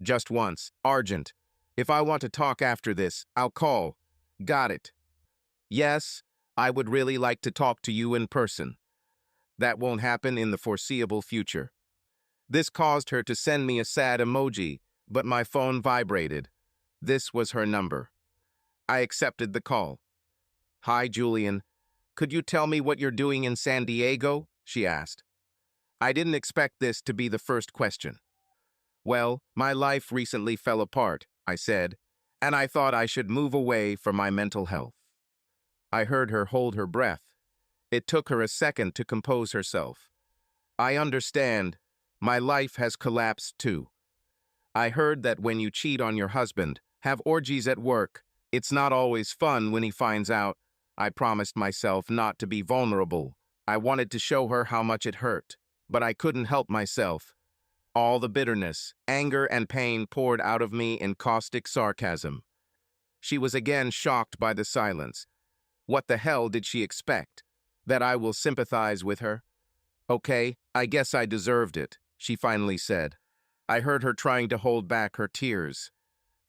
Just once. Argent. If I want to talk after this, I'll call. Got it. Yes, I would really like to talk to you in person. That won't happen in the foreseeable future. This caused her to send me a sad emoji, but my phone vibrated. This was her number. I accepted the call. Hi, Julian. Could you tell me what you're doing in San Diego? She asked. I didn't expect this to be the first question. Well, my life recently fell apart, I said, and I thought I should move away for my mental health. I heard her hold her breath. It took her a second to compose herself. I understand. My life has collapsed too. I heard that when you cheat on your husband, have orgies at work, it's not always fun when he finds out. I promised myself not to be vulnerable. I wanted to show her how much it hurt, but I couldn't help myself. All the bitterness, anger, and pain poured out of me in caustic sarcasm. She was again shocked by the silence. What the hell did she expect? That I will sympathize with her? Okay, I guess I deserved it, she finally said. I heard her trying to hold back her tears.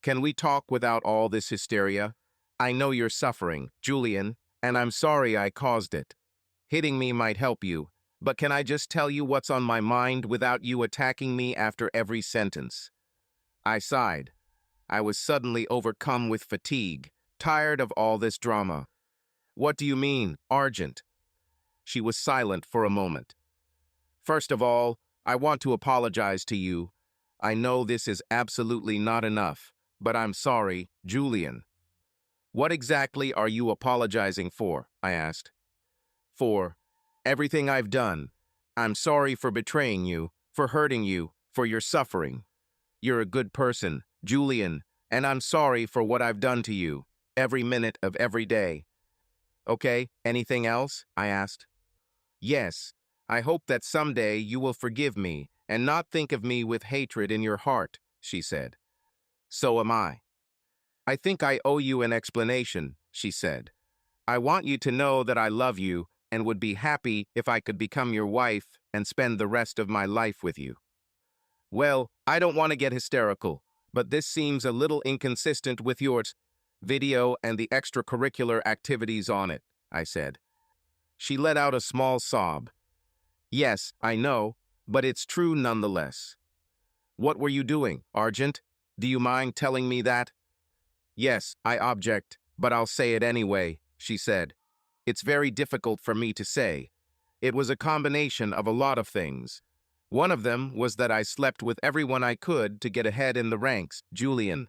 Can we talk without all this hysteria? I know you're suffering, Julian, and I'm sorry I caused it. Hitting me might help you, but can I just tell you what's on my mind without you attacking me after every sentence? I sighed. I was suddenly overcome with fatigue, tired of all this drama. What do you mean, Argent? She was silent for a moment. First of all, I want to apologize to you. I know this is absolutely not enough, but I'm sorry, Julian. What exactly are you apologizing for? I asked. For everything I've done. I'm sorry for betraying you, for hurting you, for your suffering. You're a good person, Julian, and I'm sorry for what I've done to you, every minute of every day. Okay, anything else? I asked. Yes, I hope that someday you will forgive me and not think of me with hatred in your heart, she said. So am I. I think I owe you an explanation, she said. I want you to know that I love you and would be happy if I could become your wife and spend the rest of my life with you. Well, I don't want to get hysterical, but this seems a little inconsistent with your video and the extracurricular activities on it, I said. She let out a small sob. Yes, I know, but it's true nonetheless. What were you doing, Argent? Do you mind telling me that? Yes, I object, but I'll say it anyway, she said. It's very difficult for me to say. It was a combination of a lot of things. One of them was that I slept with everyone I could to get ahead in the ranks, Julian.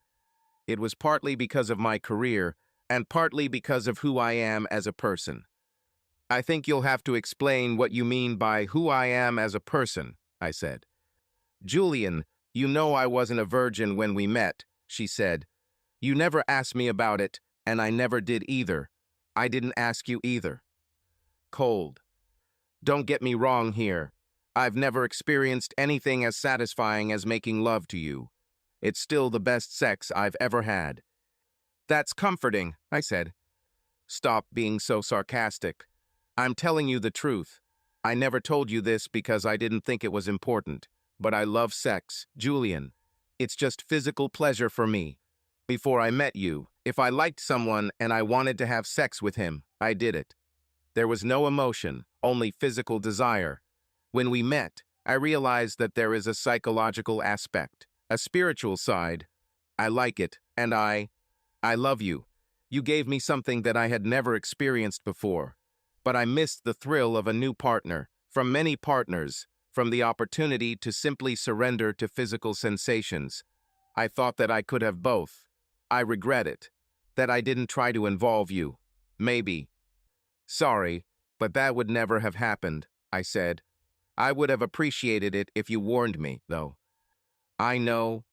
It was partly because of my career. and partly because of who I am as a person. I think you'll have to explain what you mean by who I am as a person, I said. Julian, you know I wasn't a virgin when we met, she said. You never asked me about it, and I never did either. I didn't ask you either. Cold. Don't get me wrong here. I've never experienced anything as satisfying as making love to you. It's still the best sex I've ever had. That's comforting, I said. Stop being so sarcastic. I'm telling you the truth. I never told you this because I didn't think it was important, but I love sex, Julian. It's just physical pleasure for me. Before I met you, if I liked someone and I wanted to have sex with him, I did it. There was no emotion, only physical desire. When we met, I realized that there is a psychological aspect, a spiritual side. I like it, and I love you. You gave me something that I had never experienced before. But I missed the thrill of a new partner, from many partners, from the opportunity to simply surrender to physical sensations. I thought that I could have both. I regret it, that I didn't try to involve you. Maybe. Sorry, but that would never have happened, I said. I would have appreciated it if you warned me, though. I know.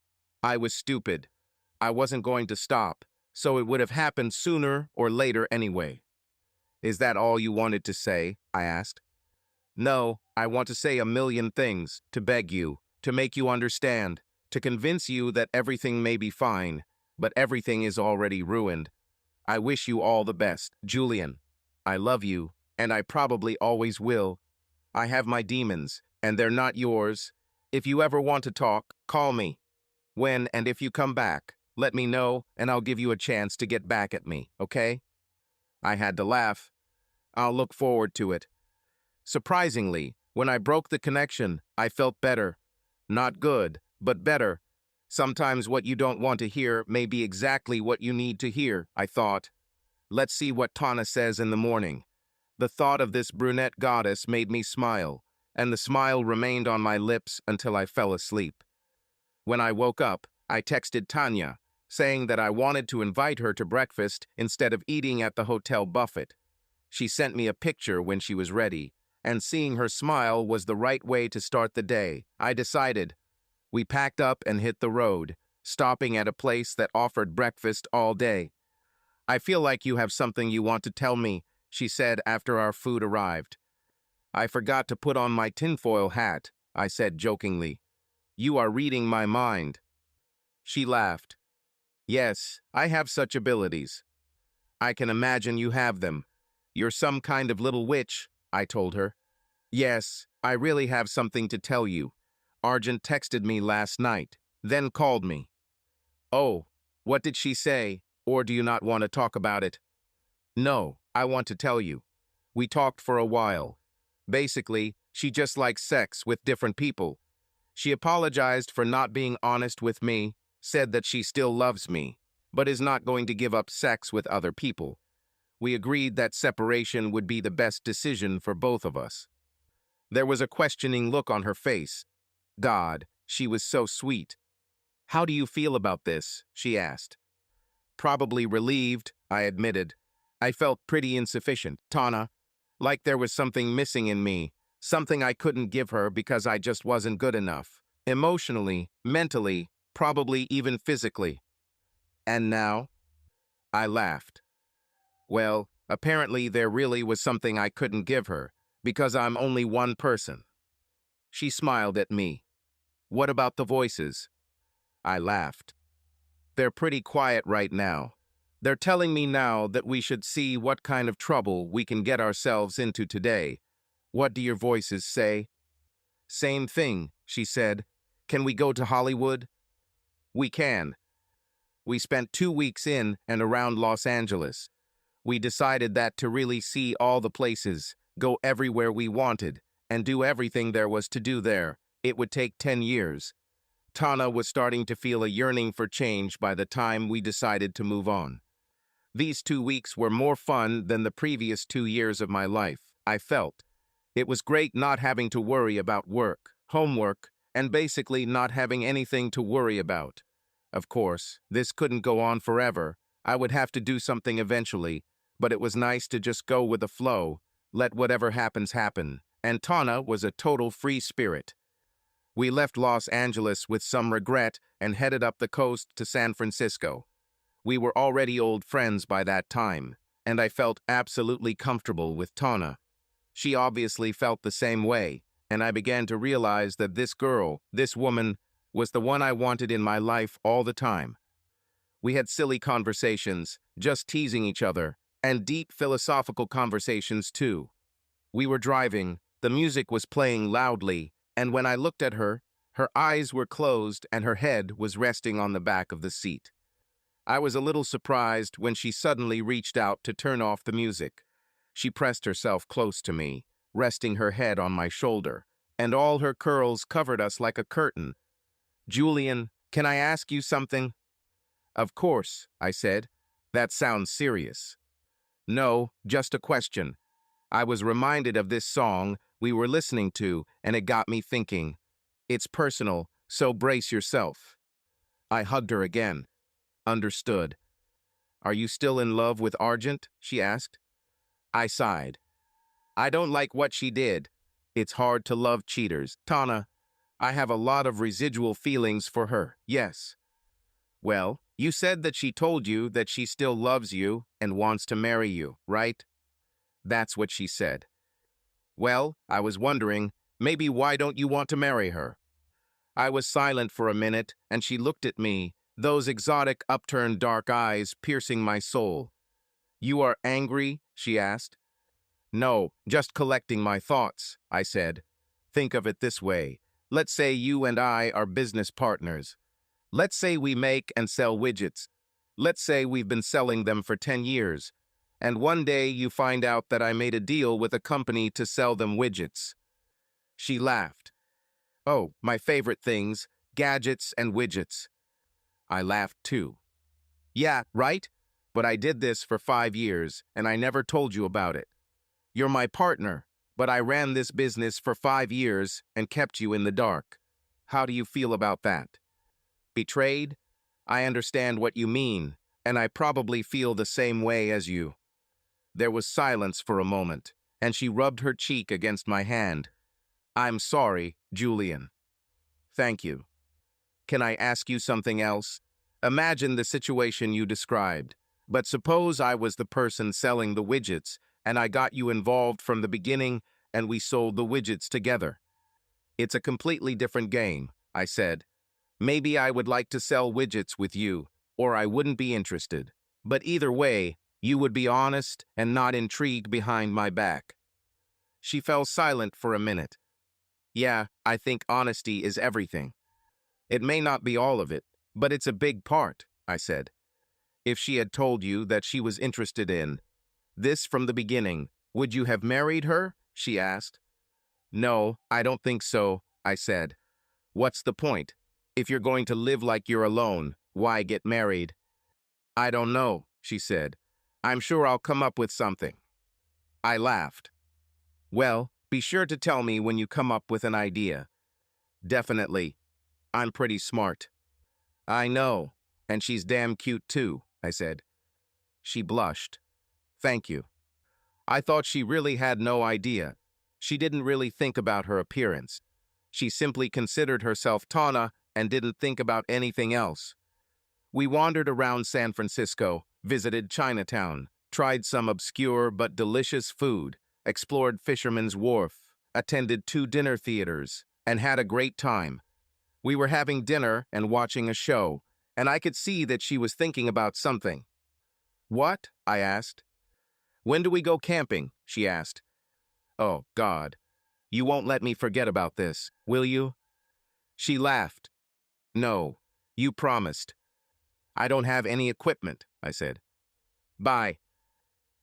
I was stupid. I wasn't going to stop, so it would have happened sooner or later anyway. Is that all you wanted to say? I asked. No, I want to say a million things, to beg you, to make you understand, to convince you that everything may be fine, but everything is already ruined. I wish you all the best, Julian. I love you, and I probably always will. I have my demons, and they're not yours. If you ever want to talk, call me. When and if you come back, let me know, and I'll give you a chance to get back at me, okay? I had to laugh. I'll look forward to it. Surprisingly, when I broke the connection, I felt better. Not good, but better. Sometimes what you don't want to hear may be exactly what you need to hear, I thought. Let's see what Tana says in the morning. The thought of this brunette goddess made me smile, and the smile remained on my lips until I fell asleep. When I woke up, I texted Tanya, saying that I wanted to invite her to breakfast instead of eating at the hotel buffet. She sent me a picture when she was ready, and seeing her smile was the right way to start the day. I decided. We packed up and hit the road, stopping at a place that offered breakfast all day. I feel like you have something you want to tell me, she said after our food arrived. I forgot to put on my tinfoil hat, I said jokingly. You are reading my mind. She laughed. Yes, I have such abilities. I can imagine you have them. You're some kind of little witch, I told her. Yes, I really have something to tell you. Argent texted me last night, then called me. Oh, what did she say, or do you not want to talk about it? No, I want to tell you. We talked for a while. Basically, she just likes sex with different people. She apologized for not being honest with me, said that she still loves me, but is not going to give up sex with other people. We agreed that separation would be the best decision for both of us. There was a questioning look on her face. God, she was so sweet. How do you feel about this? She asked. Probably relieved, I admitted. I felt pretty insufficient, Tana. Like there was something missing in me, something I couldn't give her because I just wasn't good enough. Emotionally, mentally, probably even physically. And now? I laughed. Well, apparently there really was something I couldn't give her, because I'm only one person. She smiled at me. What about the voices? I laughed. They're pretty quiet right now. They're telling me now that we should see what kind of trouble we can get ourselves into today. What do your voices say? Same thing, she said. Can we go to Hollywood? We can. We spent 2 weeks in and around Los Angeles. We decided that to really see all the places, go everywhere we wanted, and do everything there was to do there, it would take 10 years. Tana was starting to feel a yearning for change by the time we decided to move on. These 2 weeks were more fun than the previous 2 years of my life, I felt. It was great not having to worry about work, homework, and basically not having anything to worry about. Of course, this couldn't go on forever. I would have to do something eventually, but it was nice to just go with the flow, let whatever happens happen. And Tana was a total free spirit. We left Los Angeles with some regret and headed up the coast to San Francisco. We were already old friends by that time, and I felt absolutely comfortable with Tana. She obviously felt the same way, and I began to realize that this girl, this woman, was the one I wanted in my life all the time. We had silly conversations, just teasing each other, and deep philosophical conversations too. We were driving, the music was playing loudly, and when I looked at her, her eyes were closed and her head was resting on the back of the seat. I was a little surprised when she suddenly reached out to turn off the music. She pressed herself close to me, resting her head on my shoulder, and all her curls covered us like a curtain. "Julian, can I ask you something?" "Of course," I said. "That sounds serious." "No, just a question. I was reminded of this song we were listening to, and it got me thinking. It's personal, so brace yourself." I hugged her again. "Understood." "Are you still in love with Argent?" she asked. I sighed. "I don't like what she did. It's hard to love cheaters, Tana. I have a lot of residual feelings for her, yes." "Well, you said that she told you that she still loves you and wants to marry you, right?" "That's what she said." "Well, I was wondering, maybe why don't you want to marry her?" I was silent for a minute, and she looked at me, those exotic upturned dark eyes piercing my soul. "You are angry?" she asked. "No, just collecting my thoughts," I said. "Think of it this way. Let's say you and I are business partners. Let's say we make and sell widgets. Let's say we've been selling them for 10 years. And one day you find out that I made a deal with a company to sell them widgets." She laughed. "Oh, my favorite things, gadgets and widgets." I laughed too. "Yeah, right? But I did this for 5 years, and I never told you about it. You're my partner, but I ran this business for 5 years and kept you in the dark. How do you feel about that?" "Betrayed? I understand what you mean, and I probably feel the same way as you." There was silence for a moment, and she rubbed her cheek against my hand. "I'm sorry, Julian." "Thank you. Can I ask you something else? Imagine the situation you described, but suppose I was the person selling the widgets, and I got you involved from the beginning, and we sold the widgets together." "It's a completely different game," I said. "Maybe I would like to sell widgets with you, or I wouldn't be interested. But either way, you would be honest and not intrigued behind my back." She fell silent for a minute. "Yeah, I think honesty is everything." "It may not be all of it, but it's a big part," I said. "If she had told you that she was interested in this from the beginning, would you have married her?" she asked. "No, I don't think so," I said. "What's the point? If you're going to live like you're alone, why get married?" "I don't know," she said. "I'm sure I'll come up with something." I laughed. "Well, be sure to tell me when you come up with an idea." "Definitely. I'm pretty smart." "I know, and she's damn cute too," I said. She blushed. "Thank you." I thought she really had no idea. She didn't really think about her appearance. She simply considered herself Tana and didn't think about anything else. We wandered around San Francisco, visited Chinatown, tried some obscure but delicious food, explored Fisherman's Wharf, attended 2 dinner theaters, and had a great time. We were having dinner and watching a show, and I could see that she was thinking about something. "What?" I asked. "When do we go camping?" she asked. "Oh, God. You won't let me forget about this, will you?" She laughed. "No, you promised." "I don't have any equipment," I said. "Bye."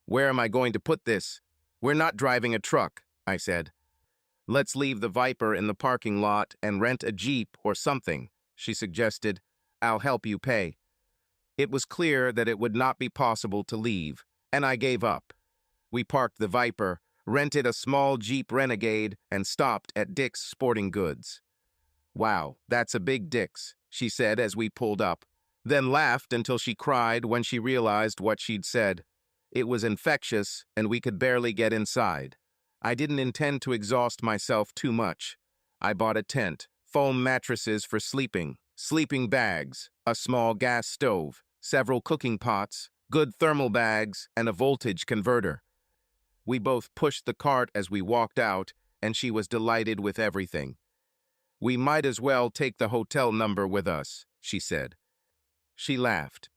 "Where am I going to put this?" "We're not driving a truck," I said. "Let's leave the Viper in the parking lot and rent a Jeep or something," she suggested. "I'll help you pay." It was clear that it would not be possible to leave, and I gave up. We parked the Viper, rented a small Jeep Renegade, and stopped at Dick's Sporting Goods. "Wow, that's a big Dick's," she said as we pulled up. then laughed until she cried when she realized what she'd said. It was infectious, and we could barely get inside. I didn't intend to exhaust myself too much. I bought a tent, foam mattresses for sleeping, sleeping bags, a small gas stove, several cooking pots, good thermal bags, and a voltage converter. We both pushed the cart as we walked out, and she was delighted with everything. "We might as well take the hotel number with us," she said. She laughed.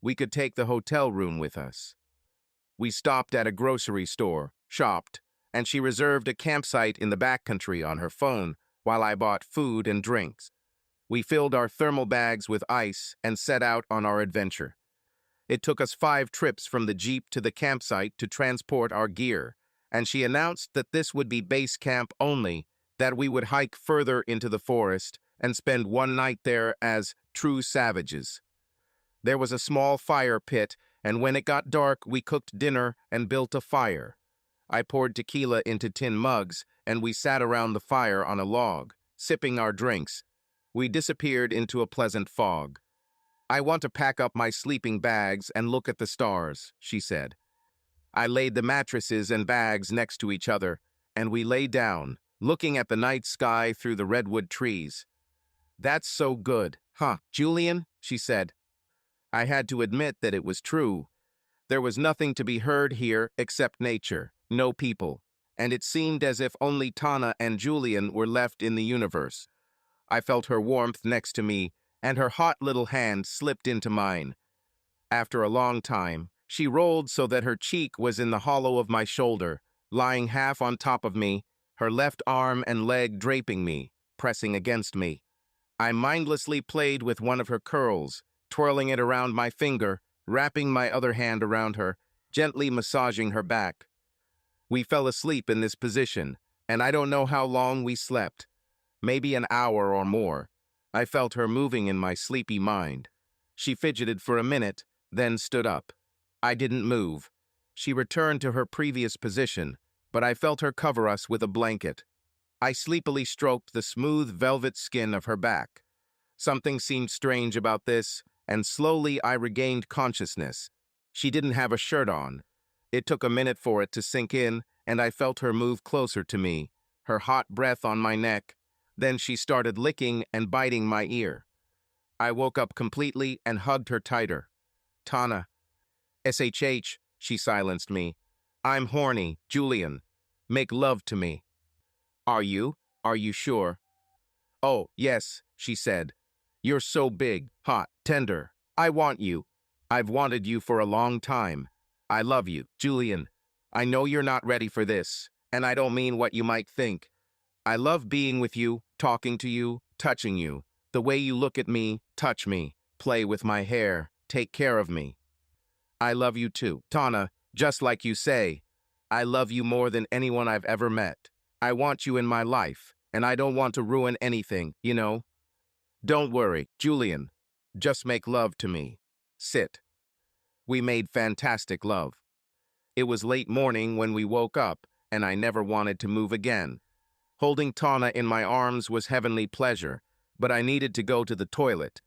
We could take the hotel room with us. We stopped at a grocery store, shopped, and she reserved a campsite in the backcountry on her phone while I bought food and drinks. We filled our thermal bags with ice and set out on our adventure. It took us 5 trips from the Jeep to the campsite to transport our gear, and she announced that this would be base camp only, that we would hike further into the forest and spend one night there as true savages. There was a small fire pit, and when it got dark, we cooked dinner and built a fire. I poured tequila into tin mugs, and we sat around the fire on a log, sipping our drinks. We disappeared into a pleasant fog. "I want to pack up my sleeping bags and look at the stars," she said. I laid the mattresses and bags next to each other, and we lay down, looking at the night sky through the redwood trees. "That's so good, huh, Julian?" she said. I had to admit that it was true. There was nothing to be heard here except nature, no people, and it seemed as if only Tana and Julian were left in the universe. I felt her warmth next to me, and her hot little hand slipped into mine. After a long time, she rolled so that her cheek was in the hollow of my shoulder, lying half on top of me, her left arm and leg draping me, pressing against me. I mindlessly played with one of her curls, twirling it around my finger, wrapping my other hand around her, gently massaging her back. We fell asleep in this position, and I don't know how long we slept. Maybe an hour or more. I felt her moving in my sleepy mind. She fidgeted for a minute, then stood up. I didn't move. She returned to her previous position, but I felt her cover us with a blanket. I sleepily stroked the smooth velvet skin of her back. Something seemed strange about this, and slowly I regained consciousness. She didn't have a shirt on. It took a minute for it to sink in, and I felt her move closer to me, her hot breath on my neck. Then she started licking and biting my ear. I woke up completely and hugged her tighter. "Tana." "SHH," she silenced me. "I'm horny, Julian. Make love to me." "Are you? Are you sure?" "Oh, yes," she said. "You're so big, hot, tender. I want you. I've wanted you for a long time. I love you, Julian. I know you're not ready for this, and I don't mean what you might think. I love being with you, talking to you, touching you. The way you look at me, touch me, play with my hair, take care of me. I love you too, Tana, just like you say. I love you more than anyone I've ever met. I want you in my life, and I don't want to ruin anything, you know? Don't worry, Julian. Just make love to me. Sit." We made fantastic love. It was late morning when we woke up, and I never wanted to move again. Holding Tana in my arms was heavenly pleasure, but I needed to go to the toilet.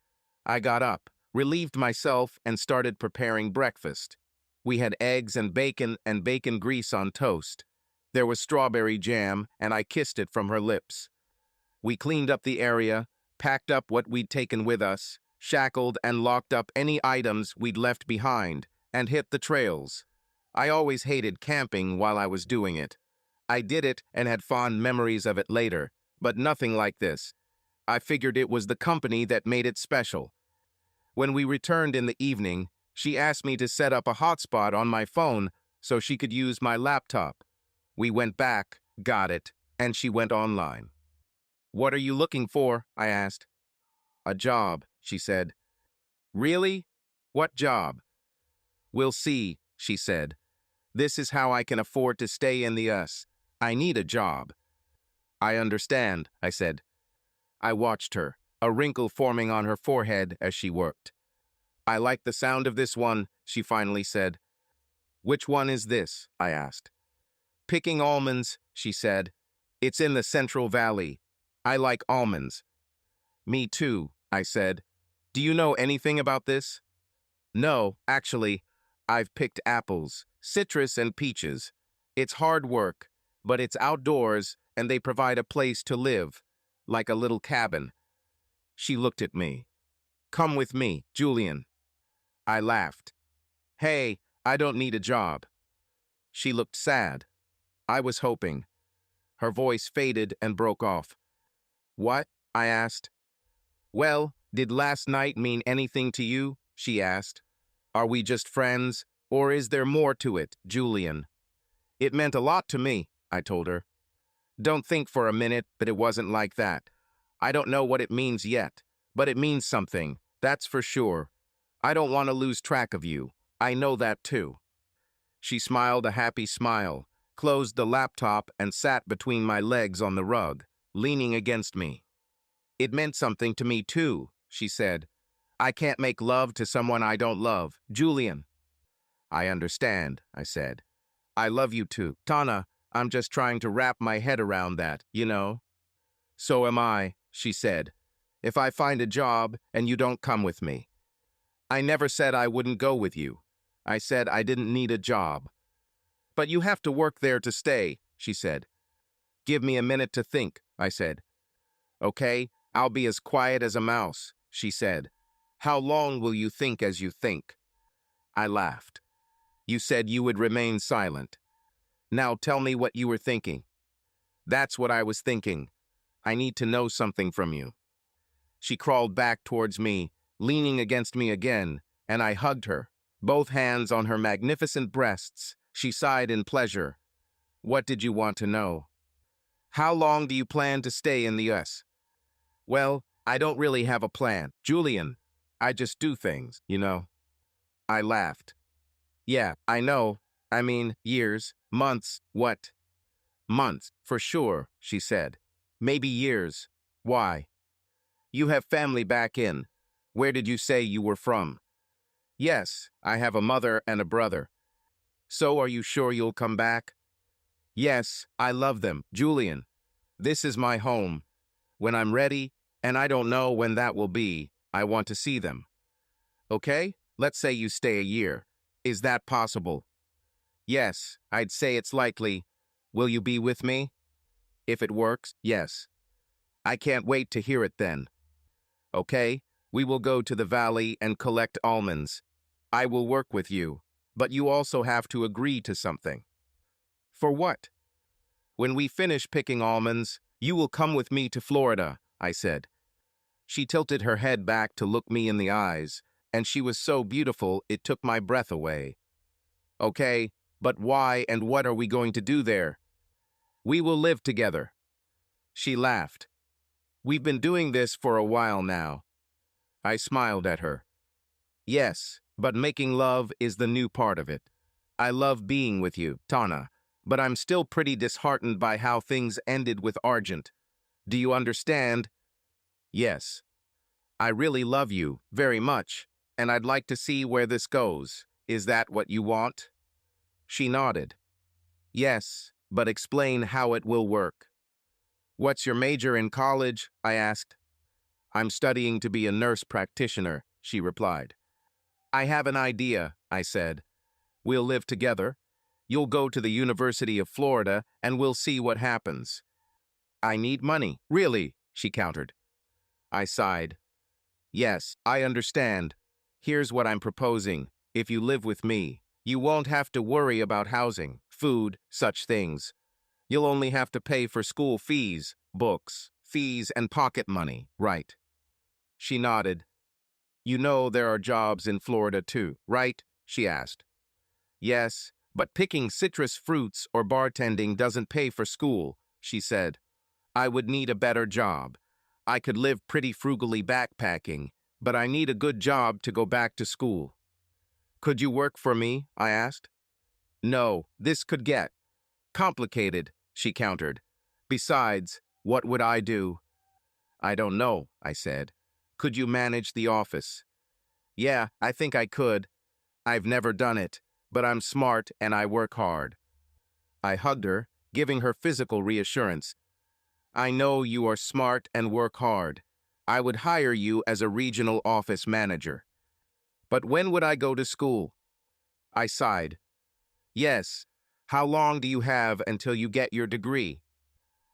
I got up, relieved myself, and started preparing breakfast. We had eggs and bacon grease on toast. There was strawberry jam, and I kissed it from her lips. We cleaned up the area, packed up what we'd taken with us, shackled and locked up any items we'd left behind, and hit the trails. I always hated camping while I was doing it. I did it and had fond memories of it later, but nothing like this. I figured it was the company that made it special. When we returned in the evening, she asked me to set up a hotspot on my phone so she could use my laptop. We went back, got it, and she went online. "What are you looking for?" I asked. "A job," she said. "Really? What job?" "We'll see," she said. "This is how I can afford to stay in the US. I need a job." "I understand," I said. I watched her, a wrinkle forming on her forehead as she worked. "I like the sound of this one," she finally said. "Which one is this?" I asked. "Picking almonds," she said. "It's in the Central Valley. I like almonds." "Me too," I said. Do you know anything about this? No, actually, I've picked apples, citrus, and peaches. It's hard work, but it's outdoors and they provide a place to live, like a little cabin. She looked at me. Come with me, Julian. I laughed. Hey, I don't need a job. She looked sad. I was hoping. Her voice faded and broke off. What? I asked. Well, did last night mean anything to you? She asked. Are we just friends, or is there more to it, Julian? It meant a lot to me, I told her. Don't think for a minute that it wasn't like that. I don't know what it means yet, but it means something, that's for sure. I don't want to lose track of you. I know that too. She smiled a happy smile, closed the laptop, and sat between my legs on the rug, leaning against me. It meant something to me too, she said. I can't make love to someone I don't love, Julian. I understand, I said. I love you too, Tana. I'm just trying to wrap my head around that, you know? So am I, she said. If I find a job and you don't come with me. I never said I wouldn't go with you. I said I didn't need a job. But you have to work there to stay, she said. Give me a minute to think, I said. Okay, I'll be as quiet as a mouse, she said. How long will you think as you think? I laughed. You said you would remain silent. Now tell me what you were thinking. That's what I was thinking. I need to know something from you. She crawled back towards me, leaning against me again, and I hugged her, both hands on her magnificent breasts. She sighed in pleasure. What did you want to know? How long do you plan to stay in the US? Well, I don't really have a plan, Julian. I just do things, you know. I laughed. Yeah, I know. I mean, years, months, what? Months, for sure, she said. Maybe years. Why? You have family back in. Where did you say you were from? Yes, I have a mother and a brother. So are you sure you'll come back? Yes, I love them, Julian. This is my home. When I'm ready, and I don't know when that will be, I want to see them. Okay, let's say you stay a year. Is that possible? Yes, I'd say it's likely. Will you be with me? If it works, yes. I can't wait to hear it then. Okay, we will go to the valley and collect almonds. I will work with you, but you also have to agree to something. For what? When we finish picking almonds, you will come with me to Florida, I said. She tilted her head back to look me in the eyes, and she was so beautiful it took my breath away. Okay, but why and what are we going to do there? We will live together. She laughed. We've been doing this for a while now. I smiled at her. Yes, but making love is the new part of it. I love being with you, Tana, but I'm still pretty disheartened by how things ended with Argent. Do you understand? Yes. I really love you, very much, and I'd like to see where this goes. Is that what you want? She nodded. Yes, but explain how it will work. What's your major in college? I asked. I'm studying to be a nurse practitioner, she replied. I have an idea, I said. We'll live together. You'll go to the University of Florida, and we'll see what happens. I need money, really, she countered. I sighed. Yes, I understand. Here's what I'm proposing. If you live with me, you won't have to worry about housing, food, such things. You'll only have to pay for school fees, books, fees, and pocket money, right? She nodded. You know there are jobs in Florida too, right? She asked. Yes, but picking citrus fruits or bartending doesn't pay for school, she said. I would need a better job. I could live pretty frugally backpacking, but I need a good job to go back to school. Could you work for me? I asked. No, this could get complicated, she countered. Besides, what would I do? I don't know, I said. Could you manage the office? Yeah, I think I could. I've never done it, but I'm smart and I work hard. I hugged her, giving her physical reassurance. I know you are smart and work hard. I would hire you as a regional office manager. But when would I go to school? I sighed. Yes. How long do you have until you get your degree?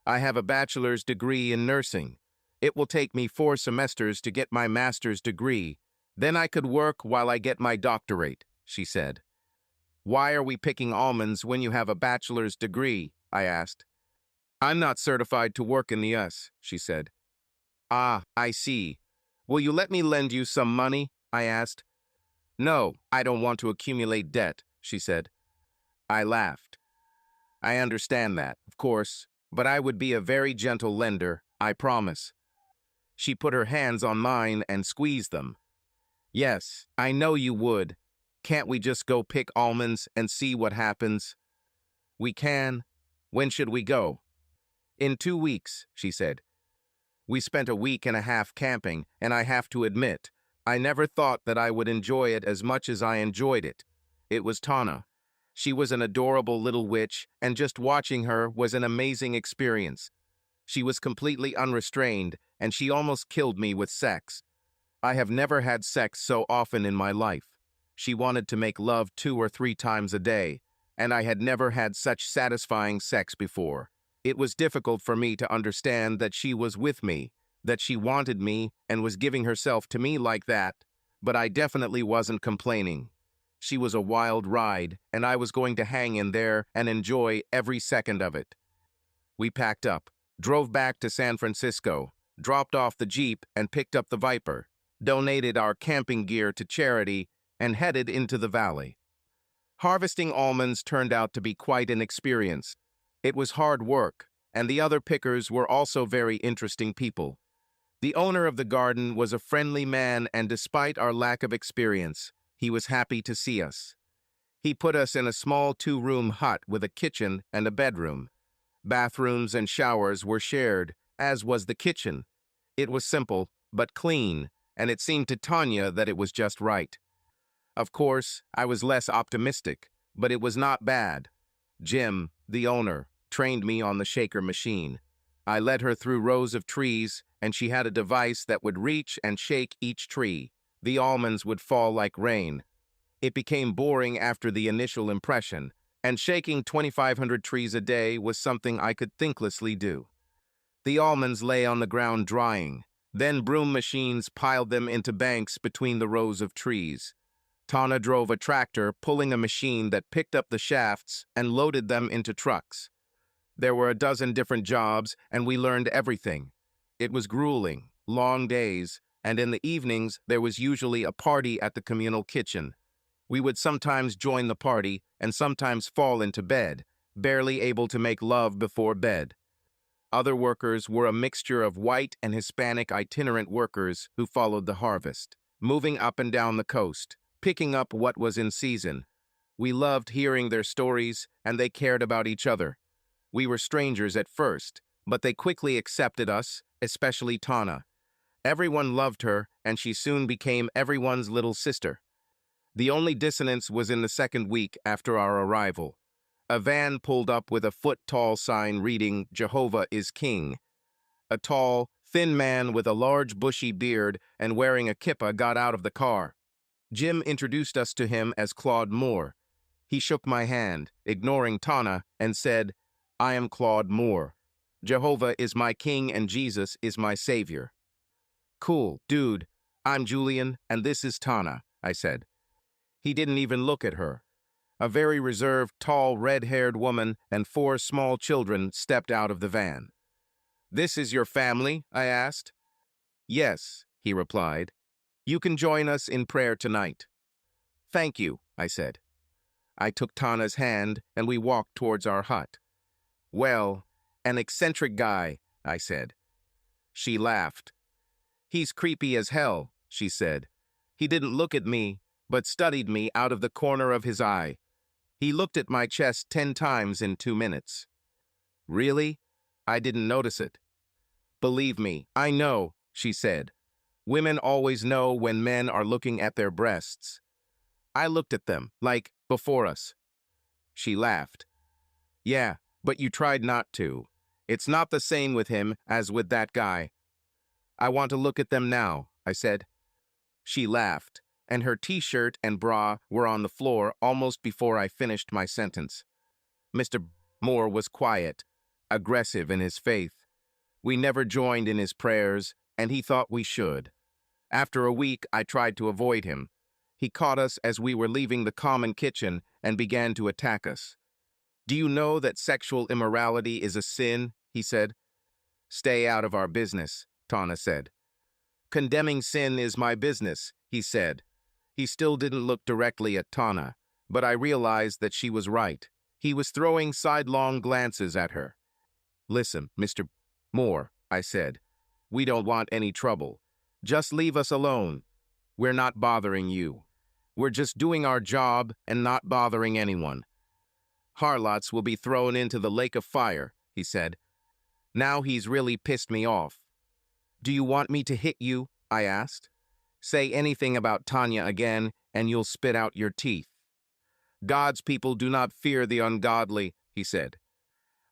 I have a bachelor's degree in nursing. It will take me 4 semesters to get my master's degree. Then I could work while I get my doctorate, she said. Why are we picking almonds when you have a bachelor's degree? I asked. I'm not certified to work in the US, she said. Ah, I see. Will you let me lend you some money? I asked. No, I don't want to accumulate debt, she said. I laughed. I understand that, of course, but I would be a very gentle lender, I promise. She put her hands on mine and squeezed them. Yes, I know you would. Can't we just go pick almonds and see what happens? We can. When should we go? In 2 weeks, she said. We spent a week and a half camping, and I have to admit, I never thought that I would enjoy it as much as I enjoyed it. It was Tana. She was an adorable little witch, and just watching her was an amazing experience. She was completely unrestrained, and she almost killed me with sex. I have never had sex so often in my life. She wanted to make love 2 or 3 times a day, and I had never had such satisfying sex before. It was difficult for me to understand that she was with me, that she wanted me and was giving herself to me like that, but I definitely wasn't complaining. She was a wild ride, and I was going to hang in there and enjoy every second of it. We packed up, drove back to San Francisco, dropped off the Jeep and picked up the Viper, donated our camping gear to charity, and headed into the valley. Harvesting almonds turned out to be quite an experience. It was hard work, and the other pickers were also very interesting people. The owner of the garden was a friendly man, and despite our lack of experience, he was happy to see us. He put us in a small 2-room hut with a kitchen and a bedroom. Bathrooms and showers were shared, as was the kitchen. It was simple, but clean, and it seemed to Tanya that it was just right. Of course, I was less optimistic, but it was not bad. Jim, the owner, trained me on the shaker machine. I led her through rows of trees, and she had a device that would reach and shake each tree. The almonds would fall like rain. It became boring after the initial impression, and shaking 2,500 trees a day was something I could thinklessly do. The almonds lay on the ground drying. Then broom machines piled them into banks between the rows of trees. Tana drove a tractor, pulling a machine that picked up the shafts and loaded them into trucks. There were a dozen different jobs, and we learned everything. It was grueling, long days, and in the evenings there was usually a party at the communal kitchen. We would sometimes join the party and sometimes fall into bed, barely able to make love before bed. Other workers were a mixture of white and Hispanic itinerant workers who followed the harvest, moving up and down the coast, picking up what was in season. We loved hearing their stories, and they cared about each other. We were strangers at first, but they quickly accepted us, especially Tana. Everyone loved her, and she soon became everyone's little sister. The only dissonance was in the second week after our arrival. A van pulled up with a foot-tall sign reading, "Jehovah is King." A tall, thin man with a large bushy beard and wearing a kippah got out of the car. Jim introduced us to him as Claude Moore. He shook my hand, ignoring Tana, and said, "I am Claude Moore. Jehovah is my king and Jesus is my savior." "Cool, dude. I'm Julian, and this is Tana," I said. He didn't even look at her. A very reserved, tall, red-haired woman and 4 small children stepped out of the van. "This is your family?" I asked. "Yes," he replied. "You can join us in prayer tonight." "Thank you," I said. I took Tana's hand, and we walked towards our hut. "Well, an eccentric guy," I said. She laughed. "He's creepy as hell," she said. "He didn't look at me, but studied me out of the corner of his eye. He looked at my chest 10 times in 2 minutes." "Really? I didn't notice it." "Believe me, I know," she said. "Women always know when men are looking at their breasts. I looked at them, like, before us." She laughed. "Yeah, but you tried not to. It's not the same with him as with that guy." I want to look at them now, I said. She laughed, and her t-shirt and bra were on the floor almost before I finished my sentence. Mr. Moore was quiet, aggressive in his faith. We never joined in his prayers, and he thought we should. After a week, I tried to avoid him. He caught us as we were leaving the common kitchen and began to attack us. Do you know that sexual immorality is a sin? He said. Stay out of our business, Tana said. Condemning sin is my business, he said. He still didn't look directly at Tana, but I realized that she was right. He was throwing sidelong glances at her. Listen, Mr. Moore, I said. We don't want any trouble. Just leave us alone. We're not bothering you. We're just doing our job and not bothering anyone. Harlots will be thrown into the lake of fire, he said. Now he's really pissed me off. Do you want me to hit you? I asked. Say anything about Tanya again, and you'll spit out your teeth. God's people do not fear the ungodly, he said.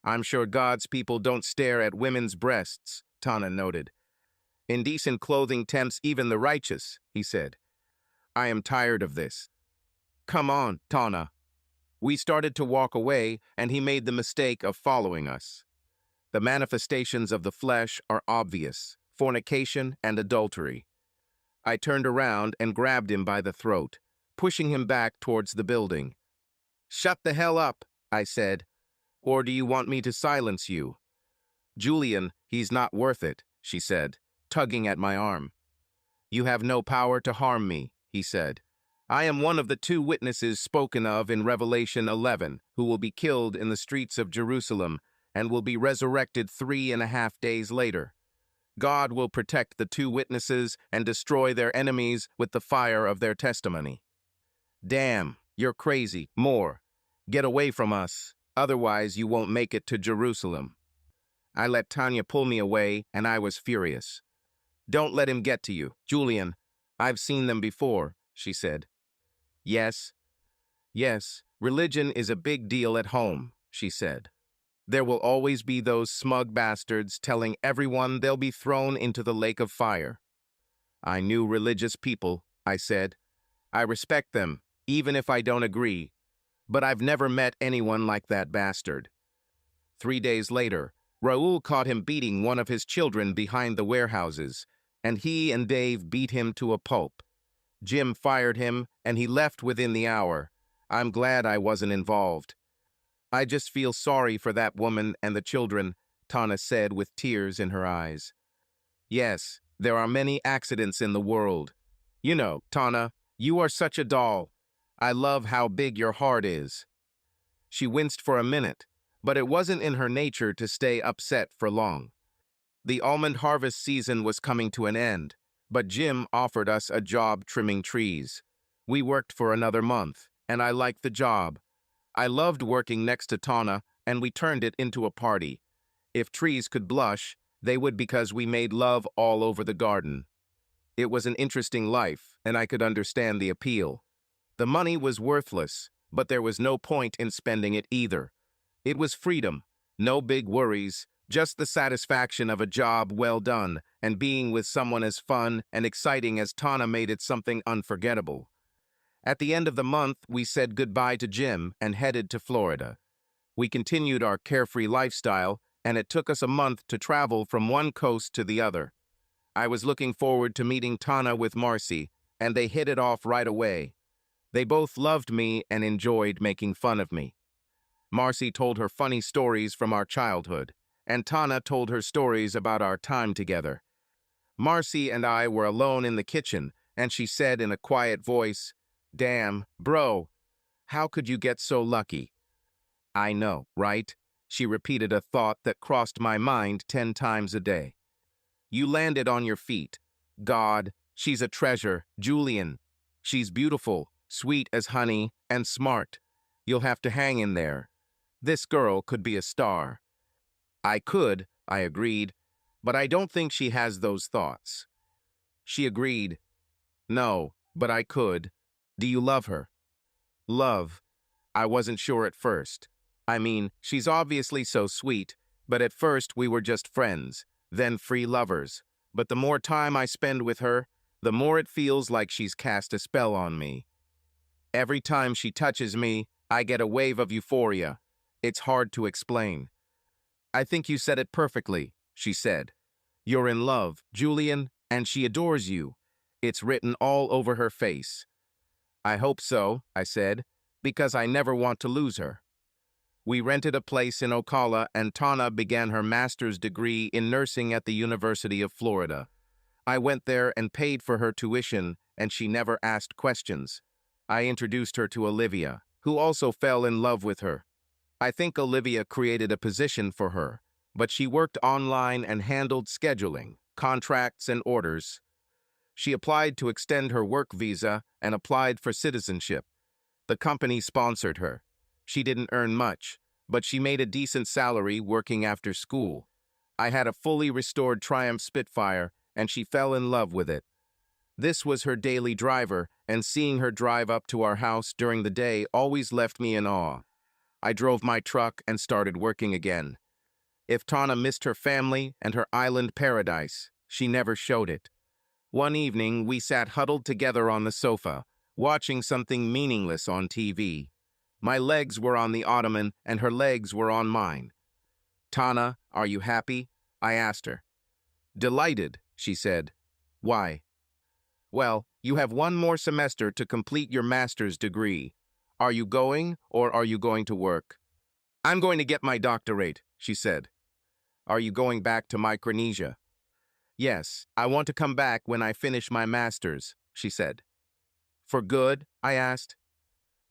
I'm sure God's people don't stare at women's breasts, Tana noted. Indecent clothing tempts even the righteous, he said. I am tired of this. Come on, Tana. We started to walk away, and he made the mistake of following us. The manifestations of the flesh are obvious: fornication and adultery. I turned around and grabbed him by the throat, pushing him back towards the building. Shut the hell up, I said. Or do you want me to silence you? Julian, he's not worth it, she said, tugging at my arm. You have no power to harm me, he said. I am one of the 2 witnesses spoken of in Revelation 11, who will be killed in the streets of Jerusalem and will be resurrected 3.5 days later. God will protect the 2 witnesses and destroy their enemies with the fire of their testimony. Damn, you're crazy. Moore, get away from us, otherwise you won't make it to Jerusalem. I let Tanya pull me away, and I was furious. Don't let him get to you, Julian. I've seen them before, she said. Yes, religion is a big deal at home, she said. There will always be those smug bastards telling everyone they'll be thrown into the lake of fire. I knew religious people, I said. I respect them, even if I don't agree, but I've never met anyone like that bastard. 3 days later, Raoul caught him beating one of his children behind the warehouses, and he and Dave beat him to a pulp. Jim fired him, and he left within the hour. I'm glad I wasn't involved. I just feel sorry for that woman and the children, Tana said with tears in her eyes. Yes, there are many accidents in the world. You know, Tana, you are such a doll. I love how big your heart is. She winced for a minute, but it wasn't in her nature to stay upset for long. The almond harvest season was coming to an end, but Jim offered us a job trimming trees. We worked for another month, and I liked the job. I loved working next to Tana, and we turned it into a party. If trees could blush, they would, because we made love all over the garden. It was an interesting life, and I could understand the appeal. The money was worthless, but there was no point in spending it either. It was freedom, no big worries, just the satisfaction of a job well done, and being with someone as fun and exciting as Tana made it something unforgettable. At the end of the month, we said goodbye to Jim and headed to Florida. We continued our carefree lifestyle, and it took us a month to travel from one coast to the other. I was looking forward to meeting Tana with Marcy, and they hit it off right away. They both loved me and enjoyed making fun of me. Marcy told her funny stories from our childhood, and Tana told her stories about our time together. Marcy and I were alone in the kitchen, and she said in a quiet voice, "Damn, bro, how could you get so lucky?" I know, right? She repeated a thought that crossed my mind 10 times a day. You landed on your feet. God, she's a treasure. Julian, she's beautiful, sweet as honey, and smart. You'll have to hang in there. This girl could be a star. I agreed, but I don't think she has those thoughts. She agreed. No, but I could. Do you love her? Love. I wasn't sure at first. I mean, she's obviously so sweet, but at first we were just friends, then free lovers. but the more time I spend with her, the more it feels like she's cast a spell on me. Every time she touches me, I get a wave of euphoria. It's hard to explain. I think you said it perfectly, she said. You're in love, Julian, and she adores you. It's written all over her face. I hope so, I said, because I never want to lose her. We rented a place in Ocala, and Tana began her master's degree in nursing at the University of Florida. I went there and paid for her tuition, and she never asked questions. I introduced her to Olivia, who also fell in love with her. I think Olivia created a position for her, but she worked online and handled scheduling, contracts, and orders. She applied to extend her work visa and applied for citizenship. The company sponsored her. She didn't earn much, but she made a decent salary working after school. I had a fully restored Triumph Spitfire, and she fell in love with it. This was her daily driver, and seeing her drive up to our house during the day always left me in awe. I drove my truck and started working again. If Tana missed her family and her island paradise, she never showed it. One evening, we sat huddled together on the sofa, watching something meaningless on TV. My legs were on the ottoman, and her legs were on mine. Tana, are you happy? I asked her. Delighted, she said. Why? Well, you have one more semester to complete your master's degree. Are you going, or are you going to work? I'm going to get my doctorate, she said. Are you going back to Micronesia? Yes, I want to come back when I finish my master's, she said. For good? I asked.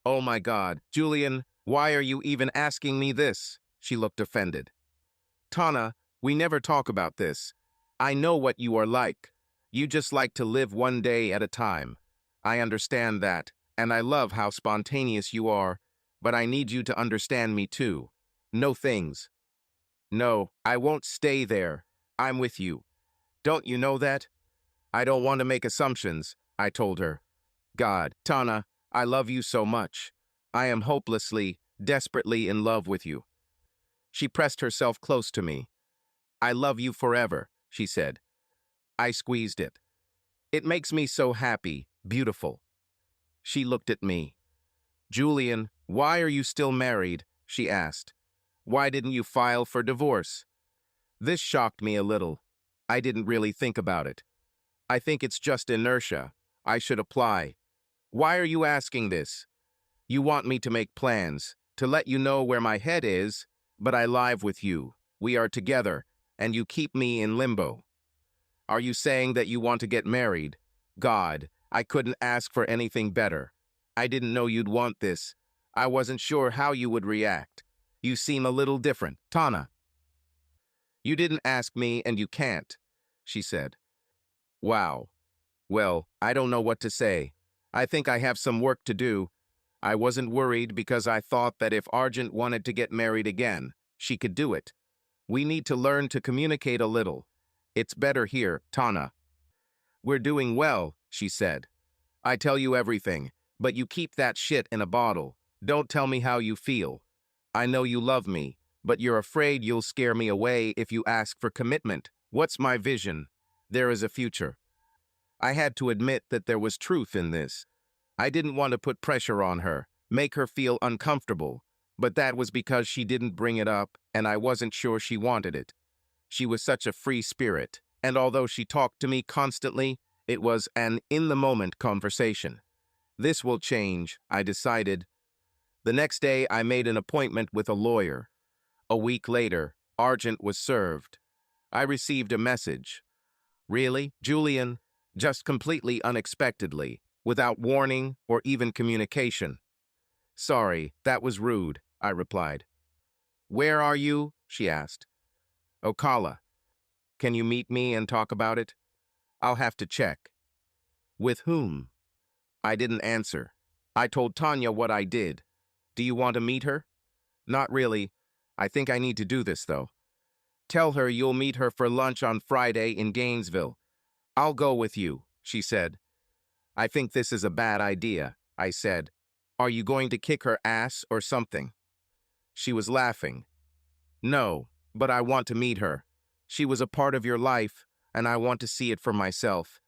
Oh my God, Julian, why are you even asking me this? She looked offended. Tana, we never talk about this. I know what you are like. You just like to live one day at a time. I understand that, and I love how spontaneous you are, but I need you to understand me too. No things. No, I won't stay there. I'm with you. Don't you know that? I don't want to make assumptions, I told her. God, Tana, I love you so much. I am hopelessly, desperately in love with you. She pressed herself close to me. I love you forever, she said. I squeezed it. It makes me so happy, beautiful. She looked at me. Julian, why are you still married? She asked. Why didn't you file for divorce? This shocked me a little. I didn't really think about it. I think it's just inertia. I should apply. Why are you asking this? You want me to make plans, to let you know where my head is, but I live with you. We are together, and you keep me in limbo. Are you saying that you want to get married? God, I couldn't ask for anything better. I didn't know you'd want this. I wasn't sure how you would react. You seem a little different, Tana. You didn't ask me and you can't, she said. Wow. Well, I don't know what to say. I think I have some work to do. I wasn't worried because I thought that if Argent wanted to get married again, she could do it. We need to learn to communicate a little. It's better here, Tana. We're doing well, she said. I tell you everything, but you keep that shit in a bottle. Don't tell me how you feel. I know you love me, but you're afraid you'll scare me away if you ask for commitment. What's my vision? There is a future. I had to admit that there was truth in this. I didn't want to put pressure on her, make her feel uncomfortable, but that was because she didn't bring it up and I wasn't sure she wanted it. She was such a free spirit, and although she talked to me constantly, it was an in-the-moment conversation. This will change, I decided. The next day, I made an appointment with a lawyer. A week later, Argent was served. I received a message. Really, Julian? Just completely unexpectedly, without warning or even communication. Sorry, that was rude, I replied. Where are you? She asked. Ocala. Can you meet me and talk about it? I'll have to check. With whom? I didn't answer. I told Tanya what I did. Do you want to meet her? Not really. I think I need to do this, though. Tell her you'll meet her for lunch on Friday in Gainesville. I'll go with you, she said. I think this is a bad idea, I said. Are you going to kick her ass or something? She was laughing. No, but I want to meet her. She was a part of your life, and I want to see it for myself.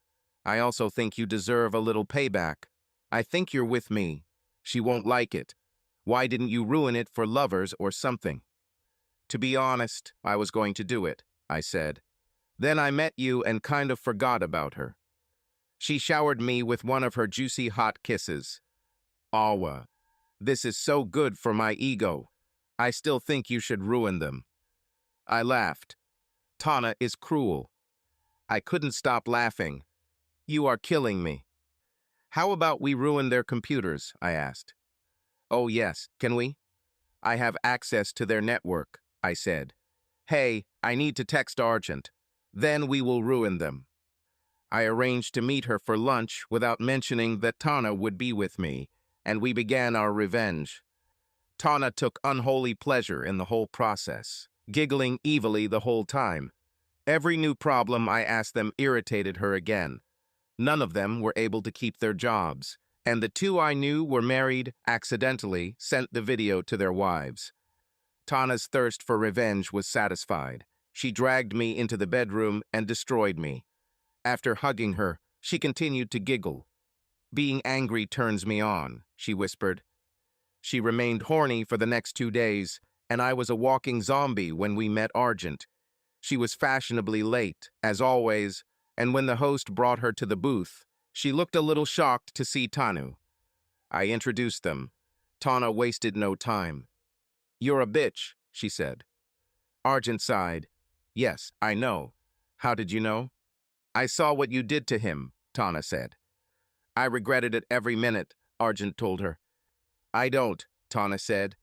I also think you deserve a little payback. I think you're with me. She won't like it. Why didn't you ruin it for lovers or something? To be honest, I was going to do it, I said. Then I met you and kind of forgot about her. She showered me with one of her juicy hot kisses. Awa, this is so good for my ego. I still think you should ruin them. I laughed. Tana is cruel. I couldn't stop laughing. You are killing me. How about we ruin their computers? I asked. Oh yes, can we? I have access to their network, I said. Hey, I need to text Argent. Then we will ruin them. I arranged to meet her for lunch without mentioning that Tana would be with me, and we began our revenge. Tana took unholy pleasure in the whole process, giggling evilly the whole time. Every new problem I asked them irritated her again. None of them were able to keep their jobs, and the two I knew were married accidentally sent the video to their wives. Tana's thirst for revenge was satisfied. She dragged me into the bedroom and destroyed me. After hugging her, she continued to giggle. Being angry turns me on, she whispered. She remained horny for the next 2 days, and I was a walking zombie when we met Argent. She was fashionably late, as always, and when the host brought her to the booth, she looked a little shocked to see Tanu. I introduced them. Tana wasted no time. You're a bitch, she said. Argent sighed. Yes, I know. How did you know? I saw what you did to him, Tana said. I regretted it every minute, Argent told her. I don't, Tana said.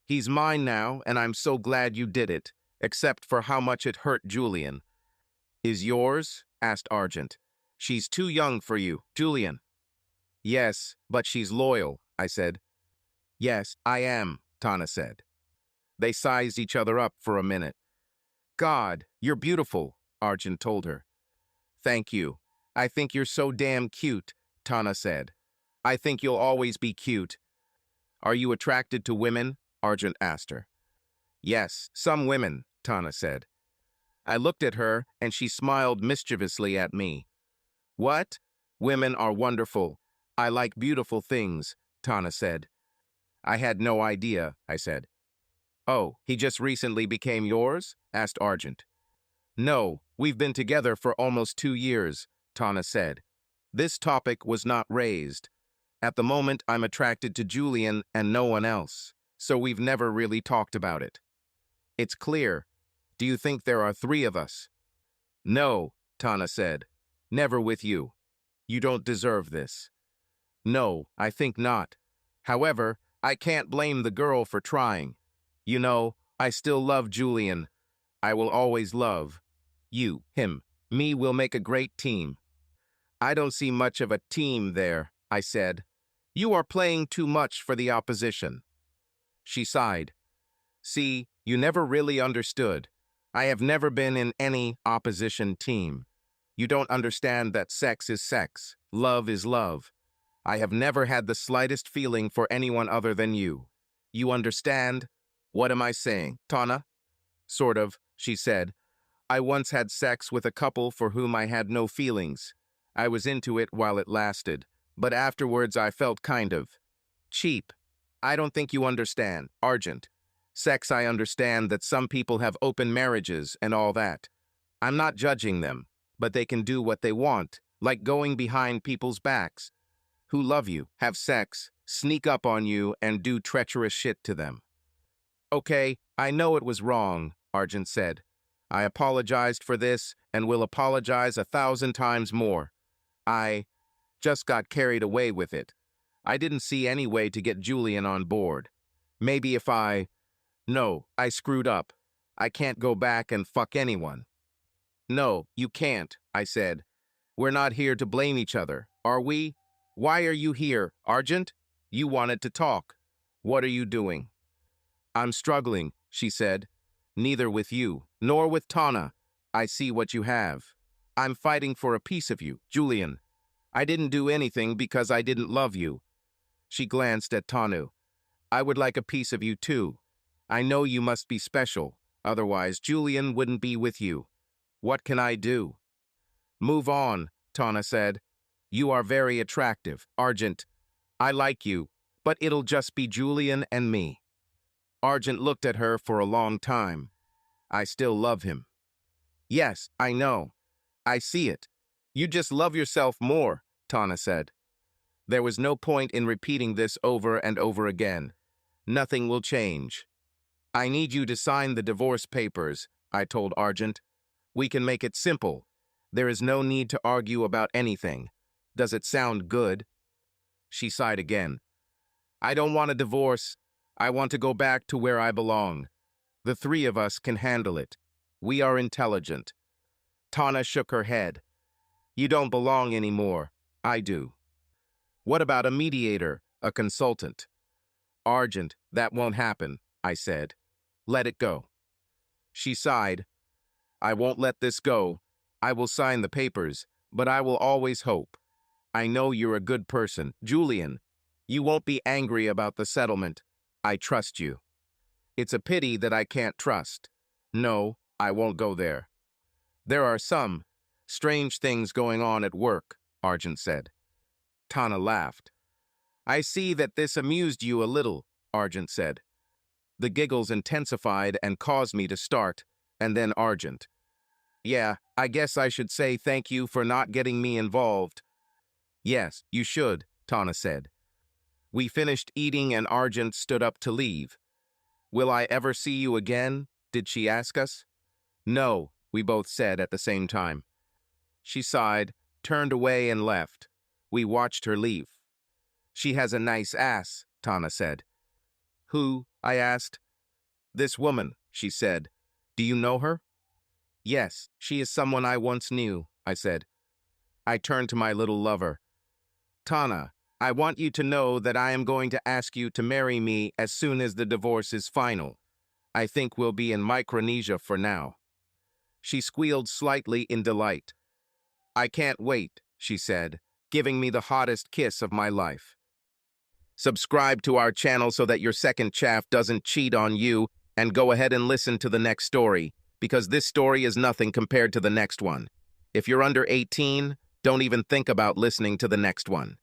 He's mine now, and I'm so glad you did it, except for how much it hurt Julian. Is yours? Asked Argent. She's too young for you, Julian. Yes, but she's loyal, I said. Yes, I am, Tana said. They sized each other up for a minute. God, you're beautiful, Argent told her. Thank you. I think you're so damn cute, Tana said. I think you'll always be cute. Are you attracted to women? Argent asked her. Yes, some women, Tana said. I looked at her, and she smiled mischievously at me. What? Women are wonderful. I like beautiful things, Tana said. I had no idea, I said. Oh, he just recently became yours? Asked Argent. No, we've been together for almost 2 years, Tana said. This topic was not raised. At the moment, I'm attracted to Julian and no one else, so we've never really talked about it. It's clear. Do you think there are 3 of us? No, Tana said. Never with you. You don't deserve this. No, I think not. However, I can't blame the girl for trying. You know, I still love Julian. I will always love. You, him, me will make a great team. I don't see much of a team there, I said. You are playing too much for the opposition. She sighed. See, you never really understood. I have never been in any opposition team. You don't understand that sex is sex, love is love. I have never had the slightest feeling for anyone other than you. You understand? What am I saying, Tana? Sort of, she said. I once had sex with a couple for whom I had no feelings. I was into it while it lasted, but afterwards I felt kind of cheap. I don't think you understand, Argent. Sex, I understand that some people have open marriages and all that. I'm not judging them, but they can do what they want, like going behind people's backs. Who love you, have sex, sneak up on you, and do treacherous shit to them. Okay, I know it was wrong, Argent said. I apologized for this and will apologize 1,000 times more. I just got carried away with it. I didn't see any way to get Julian on board. Maybe if No, I screwed up. I can't go back and fuck anyone. No, you can't, I said. We're not here to blame each other, are we? Why are you here, Argent? You wanted to talk. What are you doing? I'm struggling, she said. Neither with you, nor with Tana. I see what you have. I'm fighting for a piece of you, Julian. I didn't do anything because I didn't love you. She glanced at Tanu. I would like a piece of you too. I know you must be special, otherwise Julian wouldn't be with you. What can I do? Move on, Tana said. You are very attractive, Argent. I like you, but it'll just be Julian and me. Argent looked at her for a long time. I still love him. Yes, I know. I see it. You just love yourself more, Tana said. There was no point in repeating this over and over again. Nothing will change. I need you to sign the divorce papers, I told Argent. We can make it simple. There is no need to argue about anything. Does it sound good? She sighed again. I don't want a divorce. I want to go back to where I belong. The three of us can handle it. We are intelligent. Tana shook her head. You don't belong anymore. I do. What about a mediator, a consultant? Argent, that won't happen, I said. Let it go. She sighed. I won't let this go. I will sign the papers, but I will always hope. I know you're a good person, Julian. You won't be angry about the settlement. I trust you. It's a pity that I can't trust. No, I won't go there. There are some strange things going on at work, Argent said. Tana laughed. I see that this amused you a little, Argent said. The giggles intensified and caused me to start, and then Argent. Yeah, I guess I should say thank you for not getting me involved. Yes, you should, Tana said. We finished eating and Argent stood up to leave. Will I ever see you again? Did she ask us? No, we both said at the same time. She sighed, turned away and left. We watched her leave. She has a nice ass, Tana said. Who? I asked. This woman, she said. Do you know her? Yes, she is someone I once knew, I said. I turned to my little lover. Tana, I want you to know that I am going to ask you to marry me as soon as the divorce is final. I think we'll be in Micronesia for now. She squealed slightly in delight. I can't wait, she said, giving me the hottest kiss of my life. Subscribe to our channel so that your second chaff doesn't cheat on you, and go ahead and listen to the next story, because this story is nothing compared to the next one. If you're under 18, don't even think about listening to the next one.